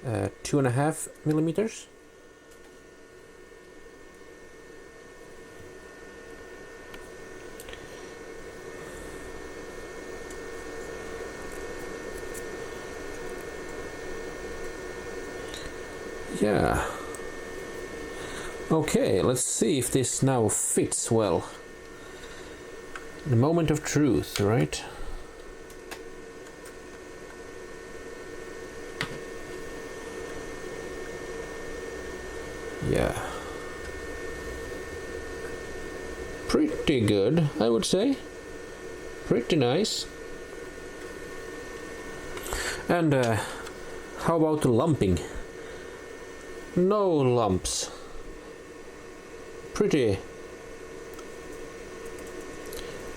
2.5 millimeters. Yeah. Okay, let's see if this now fits well. The moment of truth, right? Yeah. Pretty good, I would say. Pretty nice. And how about the lumping? No lumps. Pretty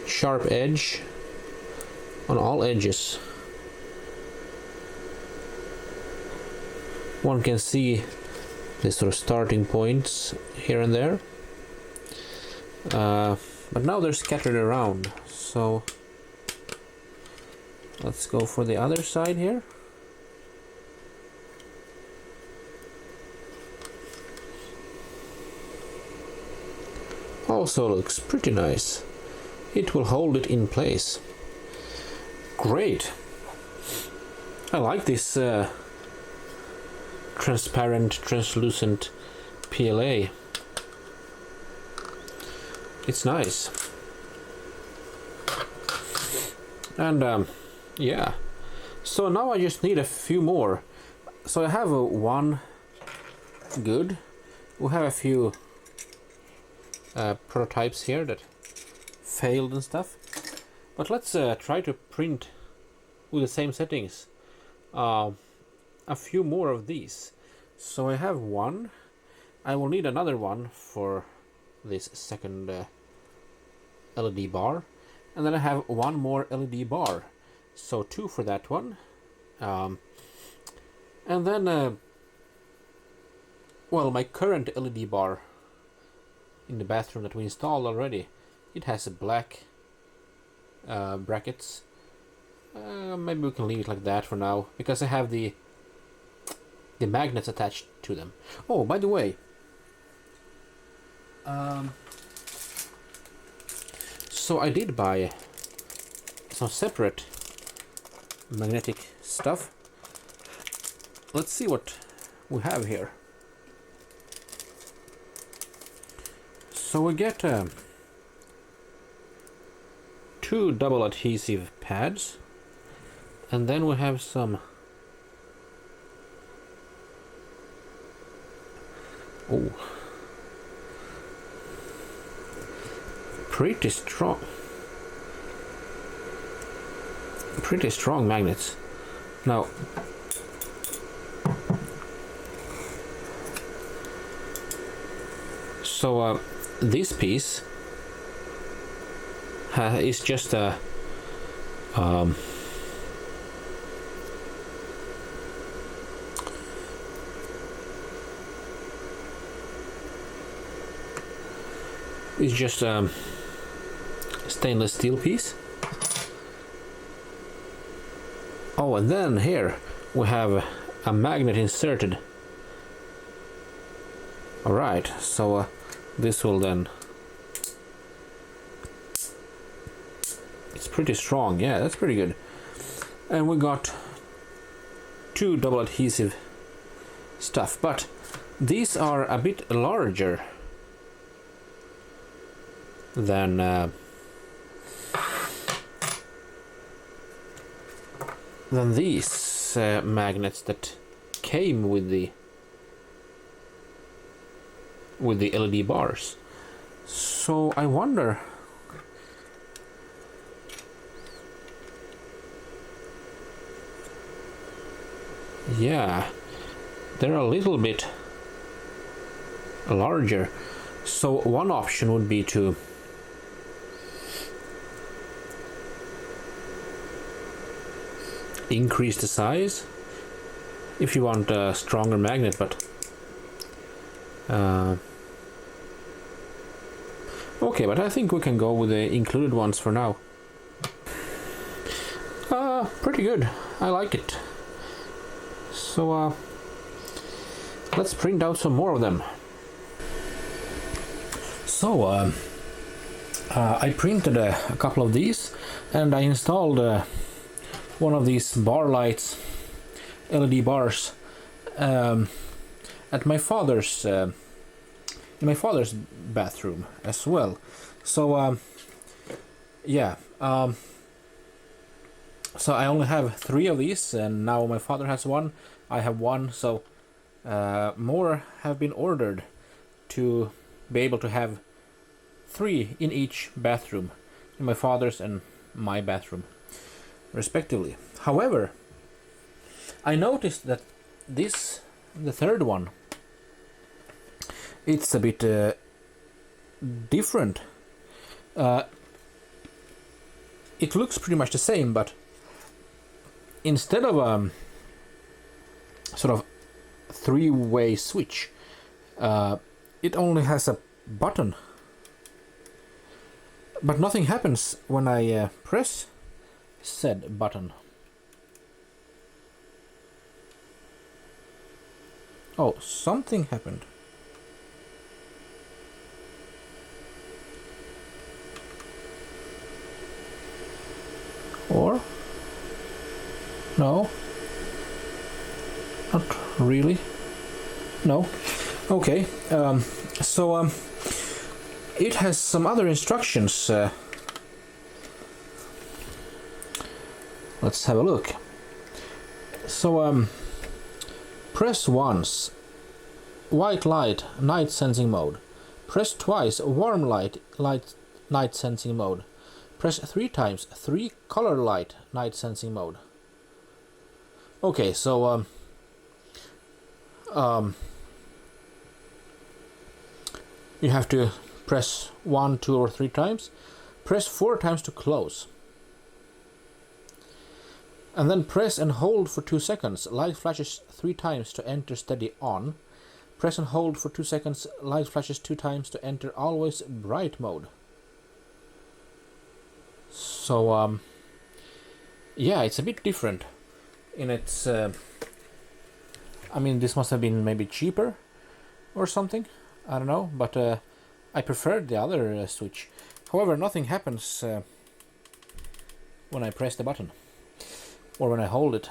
sharp edge on all edges. One can see the sort of starting points here and there, but now they're scattered around, so let's go for the other side here. Also looks pretty nice. It will hold it in place. Great. I like this transparent, translucent PLA. It's nice. And yeah. So now I just need a few more. So I have one good. We have a few prototypes here that failed and stuff, but let's try to print with the same settings a few more of these. So I have one. I will need another one for this second LED bar, and then I have one more LED bar, so two for that one. And then well, my current LED bar in the bathroom that we installed already, it has a black brackets. Maybe we can leave it like that for now, because I have the magnets attached to them. Oh, by the way, so I did buy some separate magnetic stuff. Let's see what we have here. So we get two double adhesive pads, and then we have some pretty strong magnets. Now so this piece is just a stainless steel piece. Oh, and then here we have a magnet inserted. Alright, so this will then... It's pretty strong, yeah, that's pretty good. And we got two double adhesive stuff, but These are a bit larger than these magnets that came with the LED bars. So I wonder, yeah, they're a little bit larger. So one option would be to increase the size if you want a stronger magnet, but okay, but I think we can go with the included ones for now. Pretty good. I like it. So let's print out some more of them. So I printed a couple of these, and I installed one of these bar lights, LED bars, at my father's in my father's bathroom as well. So yeah, so I only have 3 of these, and now my father has one, I have one, so more have been ordered to be able to have 3 in each bathroom, in my father's and my bathroom respectively. However, I noticed that this, the third one, it's a bit different. It looks pretty much the same, but instead of sort of 3-way switch, it only has a button, but nothing happens when I press said button. Oh, something happened. Or no, not really. No. Okay. So it has some other instructions. Let's have a look. So press once, white light, night sensing mode. Press twice, warm light, night sensing mode. Press 3 times, 3 color light, night sensing mode. Okay, so you have to press 1, 2, or 3 times. Press 4 times to close. And then press and hold for 2 seconds. Light flashes 3 times to enter steady on. Press and hold for 2 seconds. Light flashes 2 times to enter always bright mode. So yeah, it's a bit different in its I mean, this must have been maybe cheaper or something, I don't know, but I preferred the other switch. However, nothing happens when I press the button or when I hold it.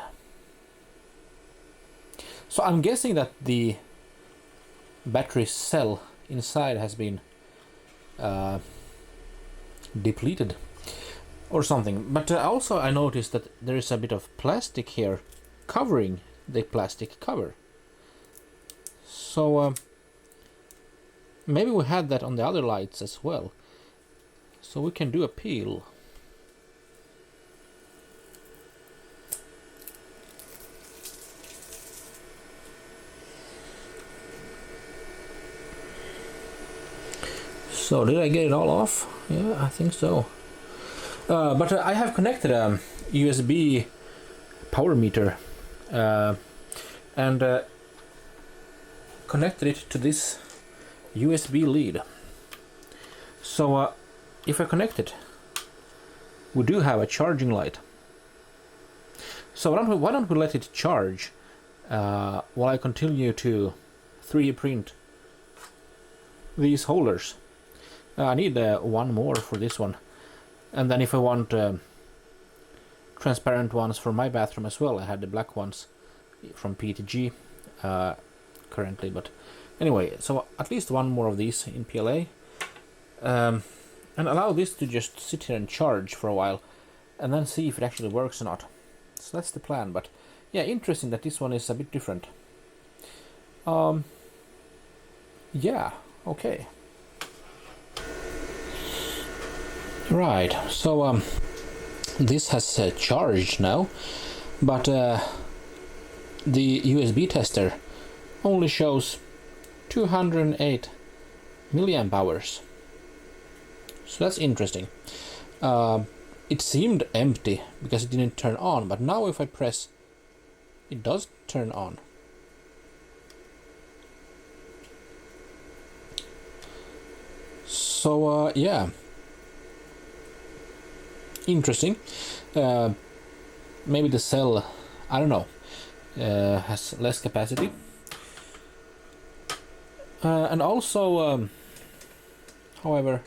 So I'm guessing that the battery cell inside has been depleted or something. But also I noticed that there is a bit of plastic here covering the plastic cover. So maybe we had that on the other lights as well. So we can do a peel. So did I get it all off? Yeah, I think so. But I have connected a USB power meter and connected it to this USB lead. So if I connect it, we do have a charging light. So why don't we let it charge while I continue to 3D print these holders. I need one more for this one. And then if I want transparent ones for my bathroom as well, I had the black ones from PTG currently, but anyway, so at least one more of these in PLA, and allow this to just sit here and charge for a while, and then see if it actually works or not. So that's the plan. But yeah, interesting that this one is a bit different. Yeah, okay. Right, so this has charged now, but the USB tester only shows 208 milliamp hours. So that's interesting. It seemed empty because it didn't turn on, but now if I press, it does turn on. So yeah, interesting. Maybe the cell, I don't know, has less capacity. And also, however,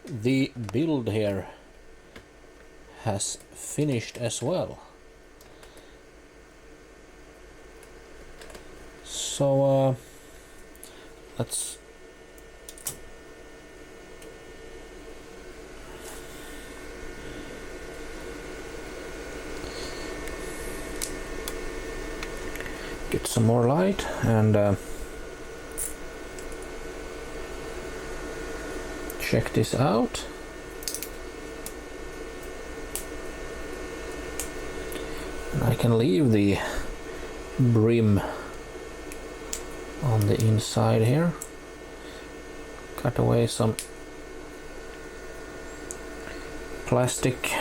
the build here has finished as well. So let's get some more light and check this out. And I can leave the brim on the inside here. Cut away some plastic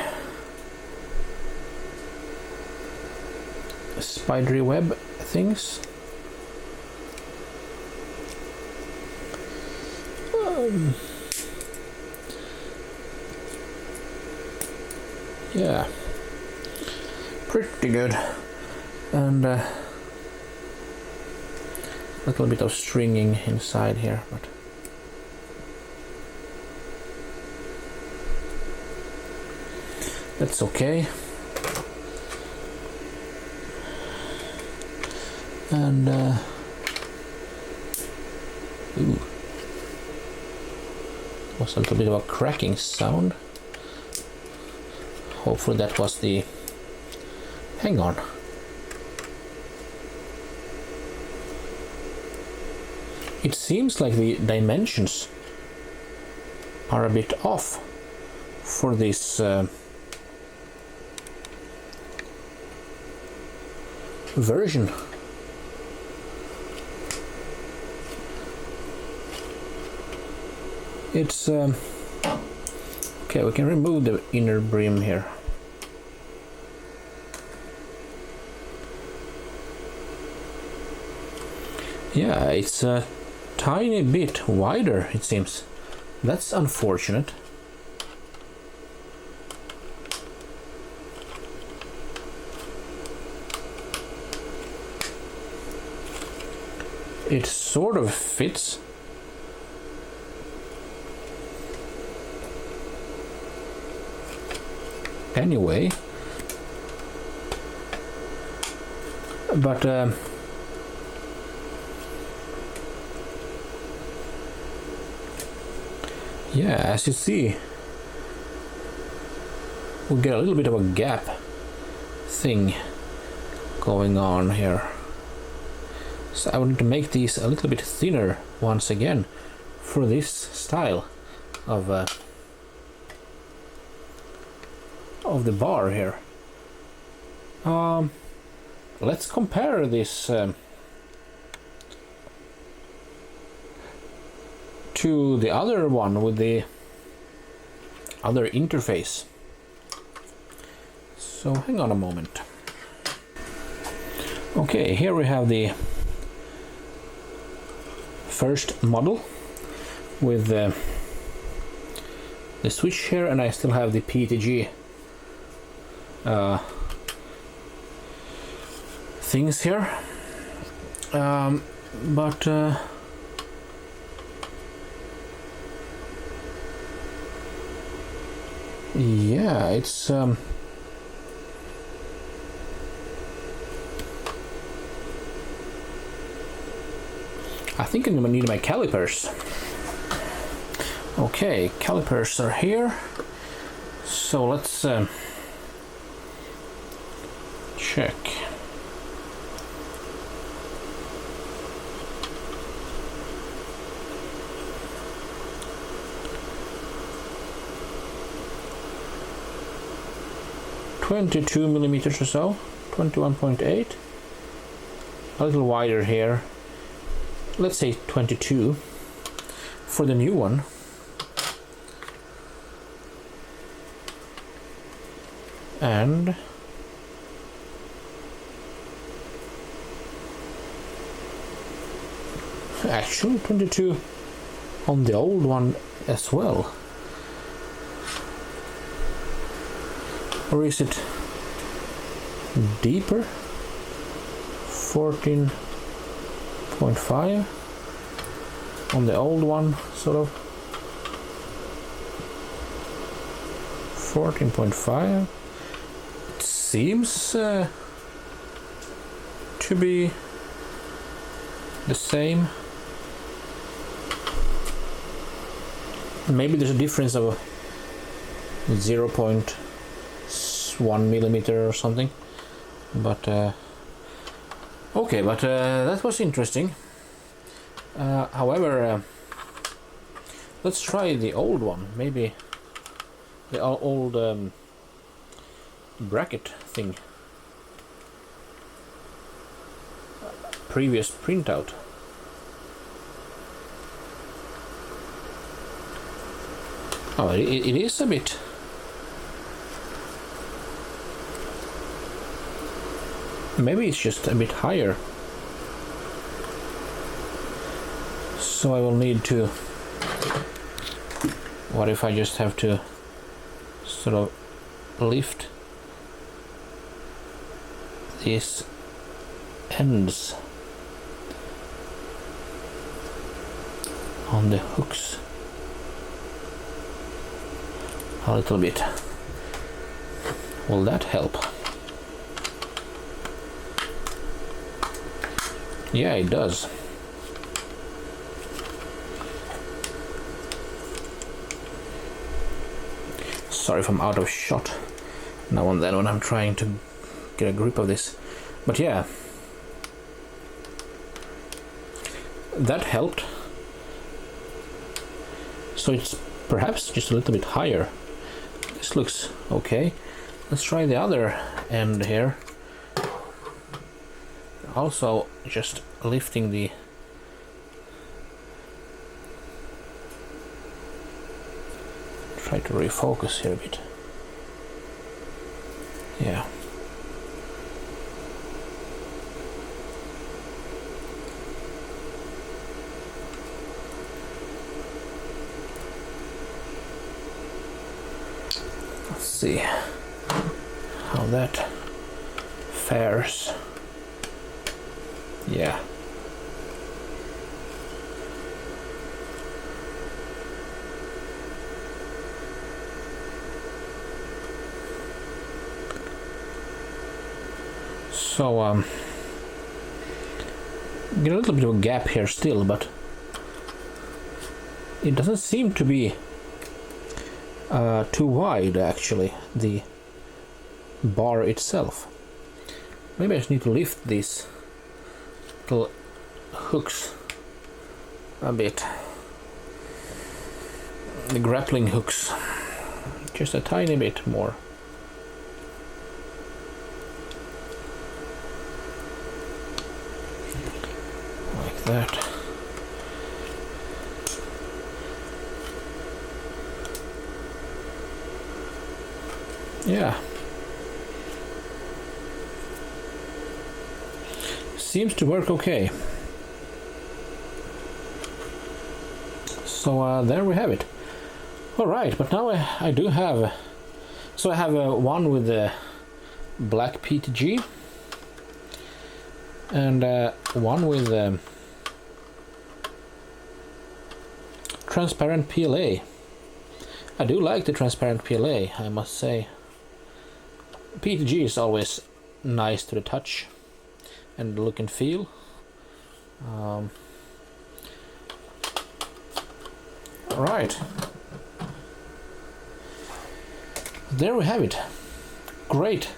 spidery web things. Yeah, pretty good. And a little bit of stringing inside here, but that's okay. And ooh, was a little bit of a cracking sound. Hopefully that was the, hang on. It seems like the dimensions are a bit off for this version. It's okay, we can remove the inner brim here. Yeah, it's a tiny bit wider, it seems. That's unfortunate. It sort of fits. Anyway, but yeah, as you see, we get a little bit of a gap thing going on here. So I want to make these a little bit thinner once again for this style of the bar here. Let's compare this to the other one with the other interface. So hang on a moment. Okay, here we have the first model with the switch here, and I still have the PETG things here, but yeah, it's I think I'm gonna need my calipers. Okay, calipers are here. So let's check. .22 millimeters or so, 21.8. A little wider here. Let's say 22 for the new one. And actually 22 on the old one as well. Or is it deeper? 14.5 on the old one, sort of. 14.5. It seems to be the same. Maybe there's a difference of 0.1 millimeter or something, but okay, but that was interesting. However, let's try the old one, maybe the old bracket thing, previous printout. Oh, it is a bit. Maybe it's just a bit higher. So I will need to. What if I just have to sort of lift these ends on the hooks a little bit? Will that help? Yeah, it does. Sorry if I'm out of shot now and then when I'm trying to get a grip of this. But yeah, that helped. So it's perhaps just a little bit higher. This looks okay. Let's try the other end here. Also just lifting the try to refocus here a bit. Yeah. Let's see how that fares. Yeah. So get a little bit of a gap here still, but it doesn't seem to be too wide actually, the bar itself. Maybe I just need to lift these little hooks a bit, the grappling hooks, just a tiny bit more. Like that. Yeah. Seems to work okay. So there we have it. Alright, but now I do have... So I have one with the black PTG and one with transparent PLA. I do like the transparent PLA, I must say. PTG is always nice to the touch and look and feel. Right. There we have it. Great.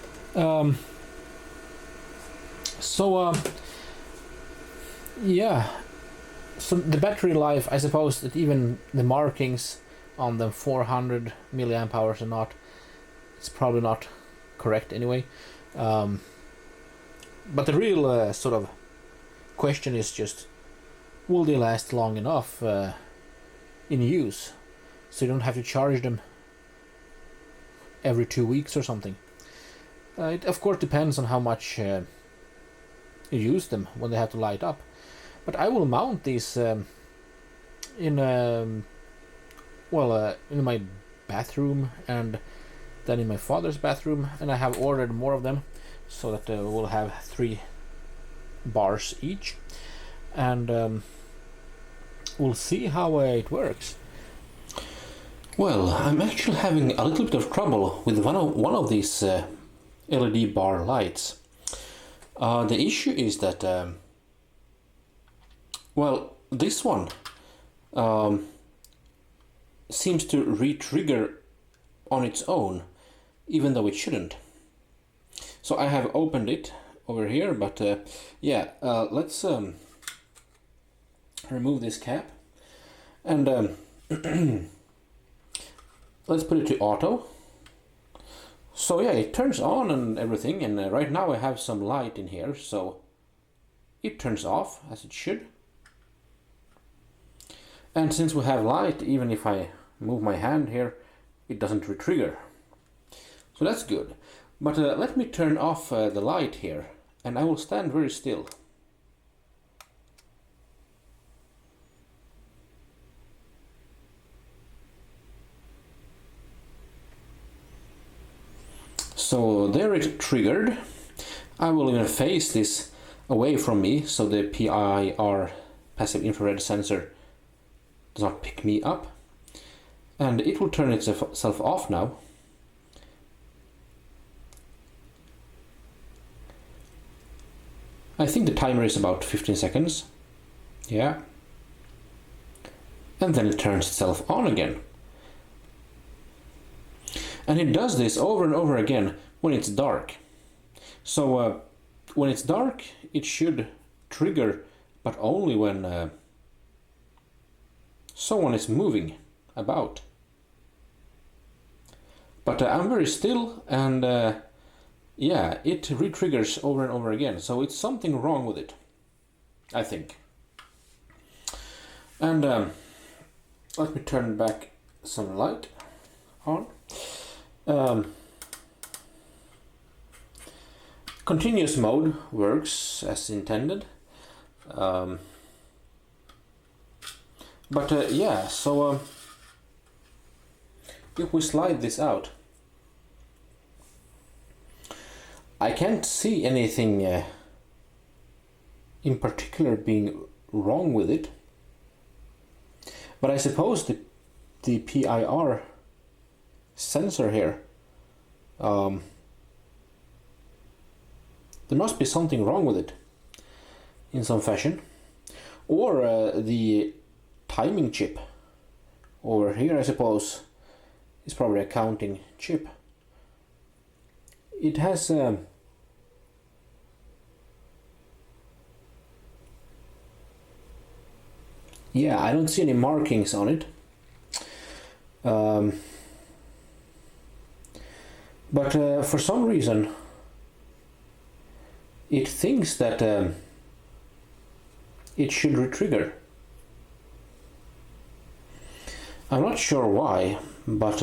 Yeah. So the battery life, I suppose that even the markings on the 400 milliamp hours or not, it's probably not correct anyway. But the real sort of question is just, will they last long enough in use, so you don't have to charge them every 2 weeks or something? It of course depends on how much you use them when they have to light up. But I will mount these in my bathroom and then in my father's bathroom, and I have ordered more of them so that we'll have 3 bars each, and we'll see how it works. Well, I'm actually having a little bit of trouble with one of these LED bar lights. The issue is that this one seems to re-trigger on its own, even though it shouldn't. So I have opened it over here, but let's remove this cap and let's put it to auto. So yeah, it turns on and everything, and right now I have some light in here, so it turns off as it should. And since we have light, even if I move my hand here, it doesn't re-trigger. So that's good. But let me turn off the light here, and I will stand very still. So there it triggered. I will even face this away from me so the PIR, passive infrared sensor, does not pick me up. And it will turn itself off now. I think the timer is about 15 seconds. Yeah. And then it turns itself on again. And it does this over and over again when it's dark. So when it's dark, it should trigger, but only when someone is moving about. But I'm very still, and yeah, it re-triggers over and over again. So it's something wrong with it, I think. And let me turn back some light on. Continuous mode works as intended. Yeah, so if we slide this out, I can't see anything in particular being wrong with it. But I suppose the PIR sensor here, there must be something wrong with it in some fashion. Or the timing chip over here, I suppose, is probably a counting chip. It has yeah, I don't see any markings on it. But for some reason it thinks that it should re-trigger. I'm not sure why, but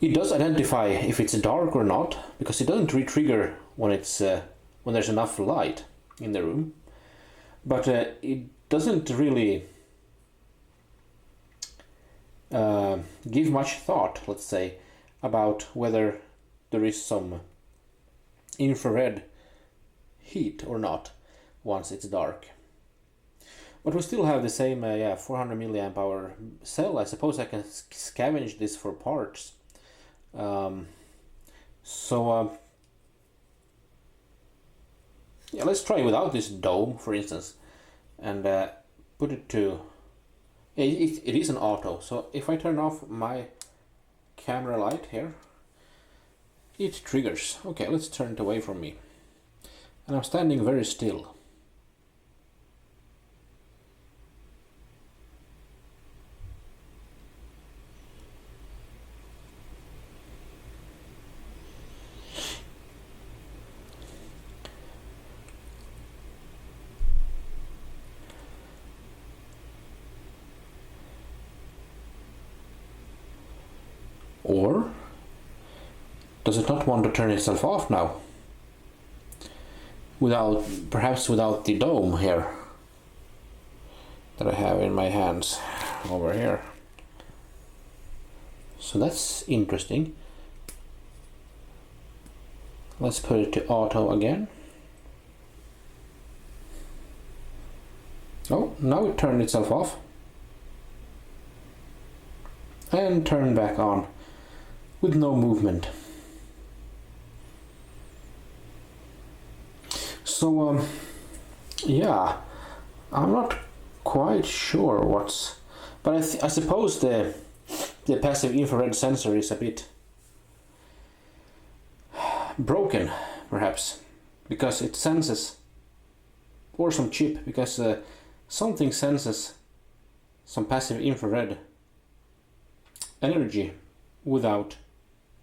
it does identify if it's dark or not, because it doesn't re-trigger when it's when there's enough light in the room. But it doesn't really give much thought, let's say, about whether there is some infrared heat or not once it's dark. But we still have the same 400 milliamp hour cell. I suppose I can scavenge this for parts. Yeah, let's try without this dome, for instance, and put it to It is an auto, so if I turn off my camera light here, it triggers. Okay, let's turn it away from me. And I'm standing very still. Or does it not want to turn itself off now? Perhaps without the dome here that I have in my hands over here. So that's interesting. Let's put it to auto again. Oh, now it turned itself off. And turned back on with no movement. So, yeah, I'm not quite sure what's... But I suppose the passive infrared sensor is a bit broken, perhaps, because it senses, or some chip, because something senses some passive infrared energy without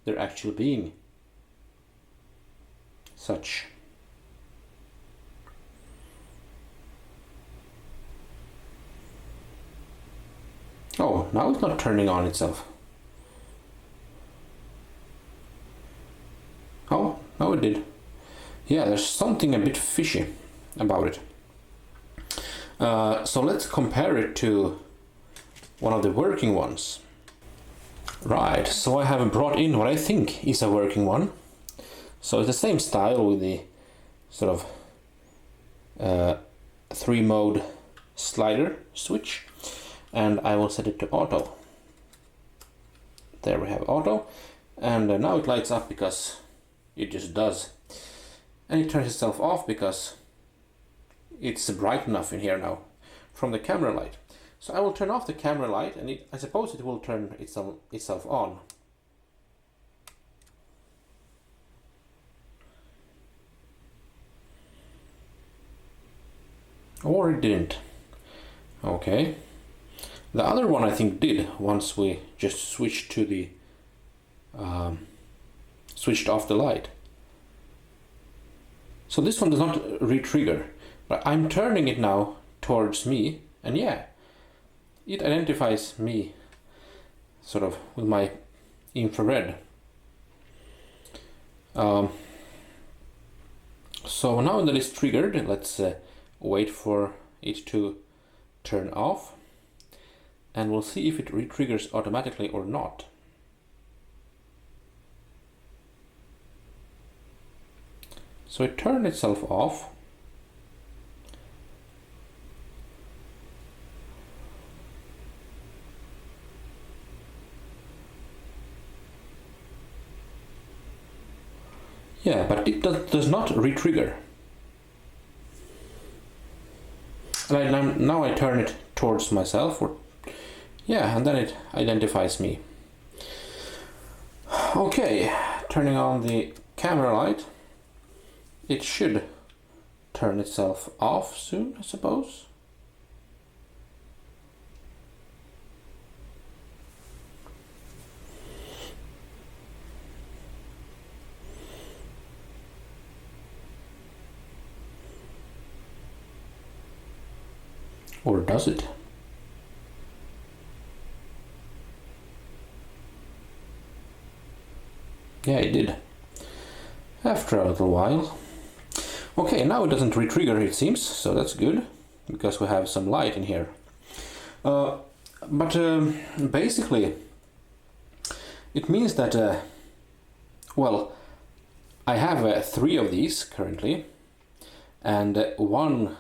there actually being such. Oh, now it's not turning on itself. Oh, now it did. Yeah, there's something a bit fishy about it. So let's compare it to one of the working ones. Right, so I have brought in what I think is a working one. So it's the same style with the sort of 3-mode slider switch, and I will set it to auto. There we have auto, and now it lights up because it just does. And it turns itself off because it's bright enough in here now from the camera light. So I will turn off the camera light, and I suppose it will turn itself on. Or it didn't. Okay. The other one I think did once we just switched to the switched off the light. So this one does not re-trigger, but I'm turning it now towards me, and yeah, it identifies me sort of with my infrared. So now that it's triggered, let's wait for it to turn off, and we'll see if it re-triggers automatically or not. So it turned itself off. Yeah, but it does not re-trigger. And now I turn it towards myself, yeah, and then it identifies me. Okay, turning on the camera light. It should turn itself off soon, I suppose. Or does it? Yeah, it did. After a little while. Okay, now it doesn't re-trigger, it seems, so that's good, because we have some light in here. Basically, it means that, well, I have 3 of these currently, and one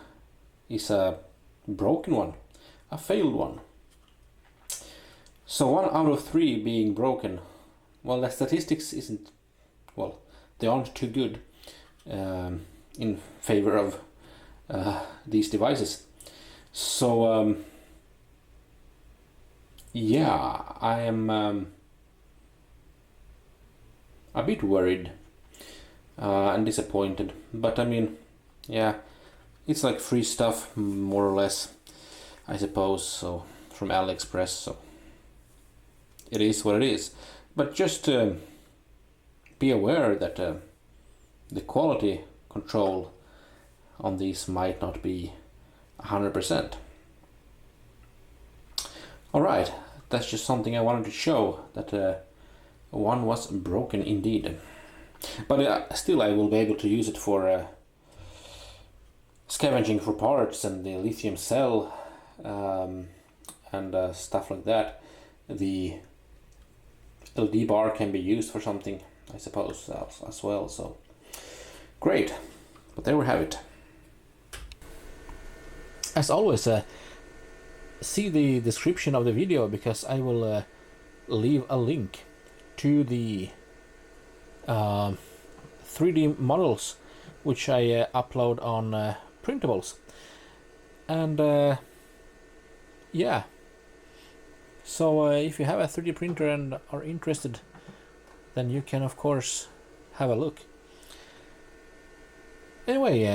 is a broken one, a failed one. So 1 out of 3 being broken, well, the statistics isn't, well, they aren't too good in favor of these devices. So yeah, I am a bit worried and disappointed, but I mean, yeah, it's like free stuff, more or less, I suppose, so from AliExpress, so it is what it is. But just be aware that the quality control on these might not be 100%. Alright, that's just something I wanted to show, that one was broken indeed. But still I will be able to use it for scavenging for parts and the lithium cell and stuff like that. The LED bar can be used for something, I suppose, as well, so great. But there we have it. As always, see the description of the video, because I will leave a link to the 3D models which I upload on Printables. And yeah, so if you have a 3D printer and are interested, then you can of course have a look. Anyway,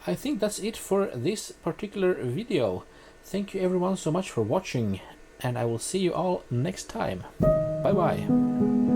I think that's it for this particular video. Thank you everyone so much for watching, and I will see you all next time. Bye bye.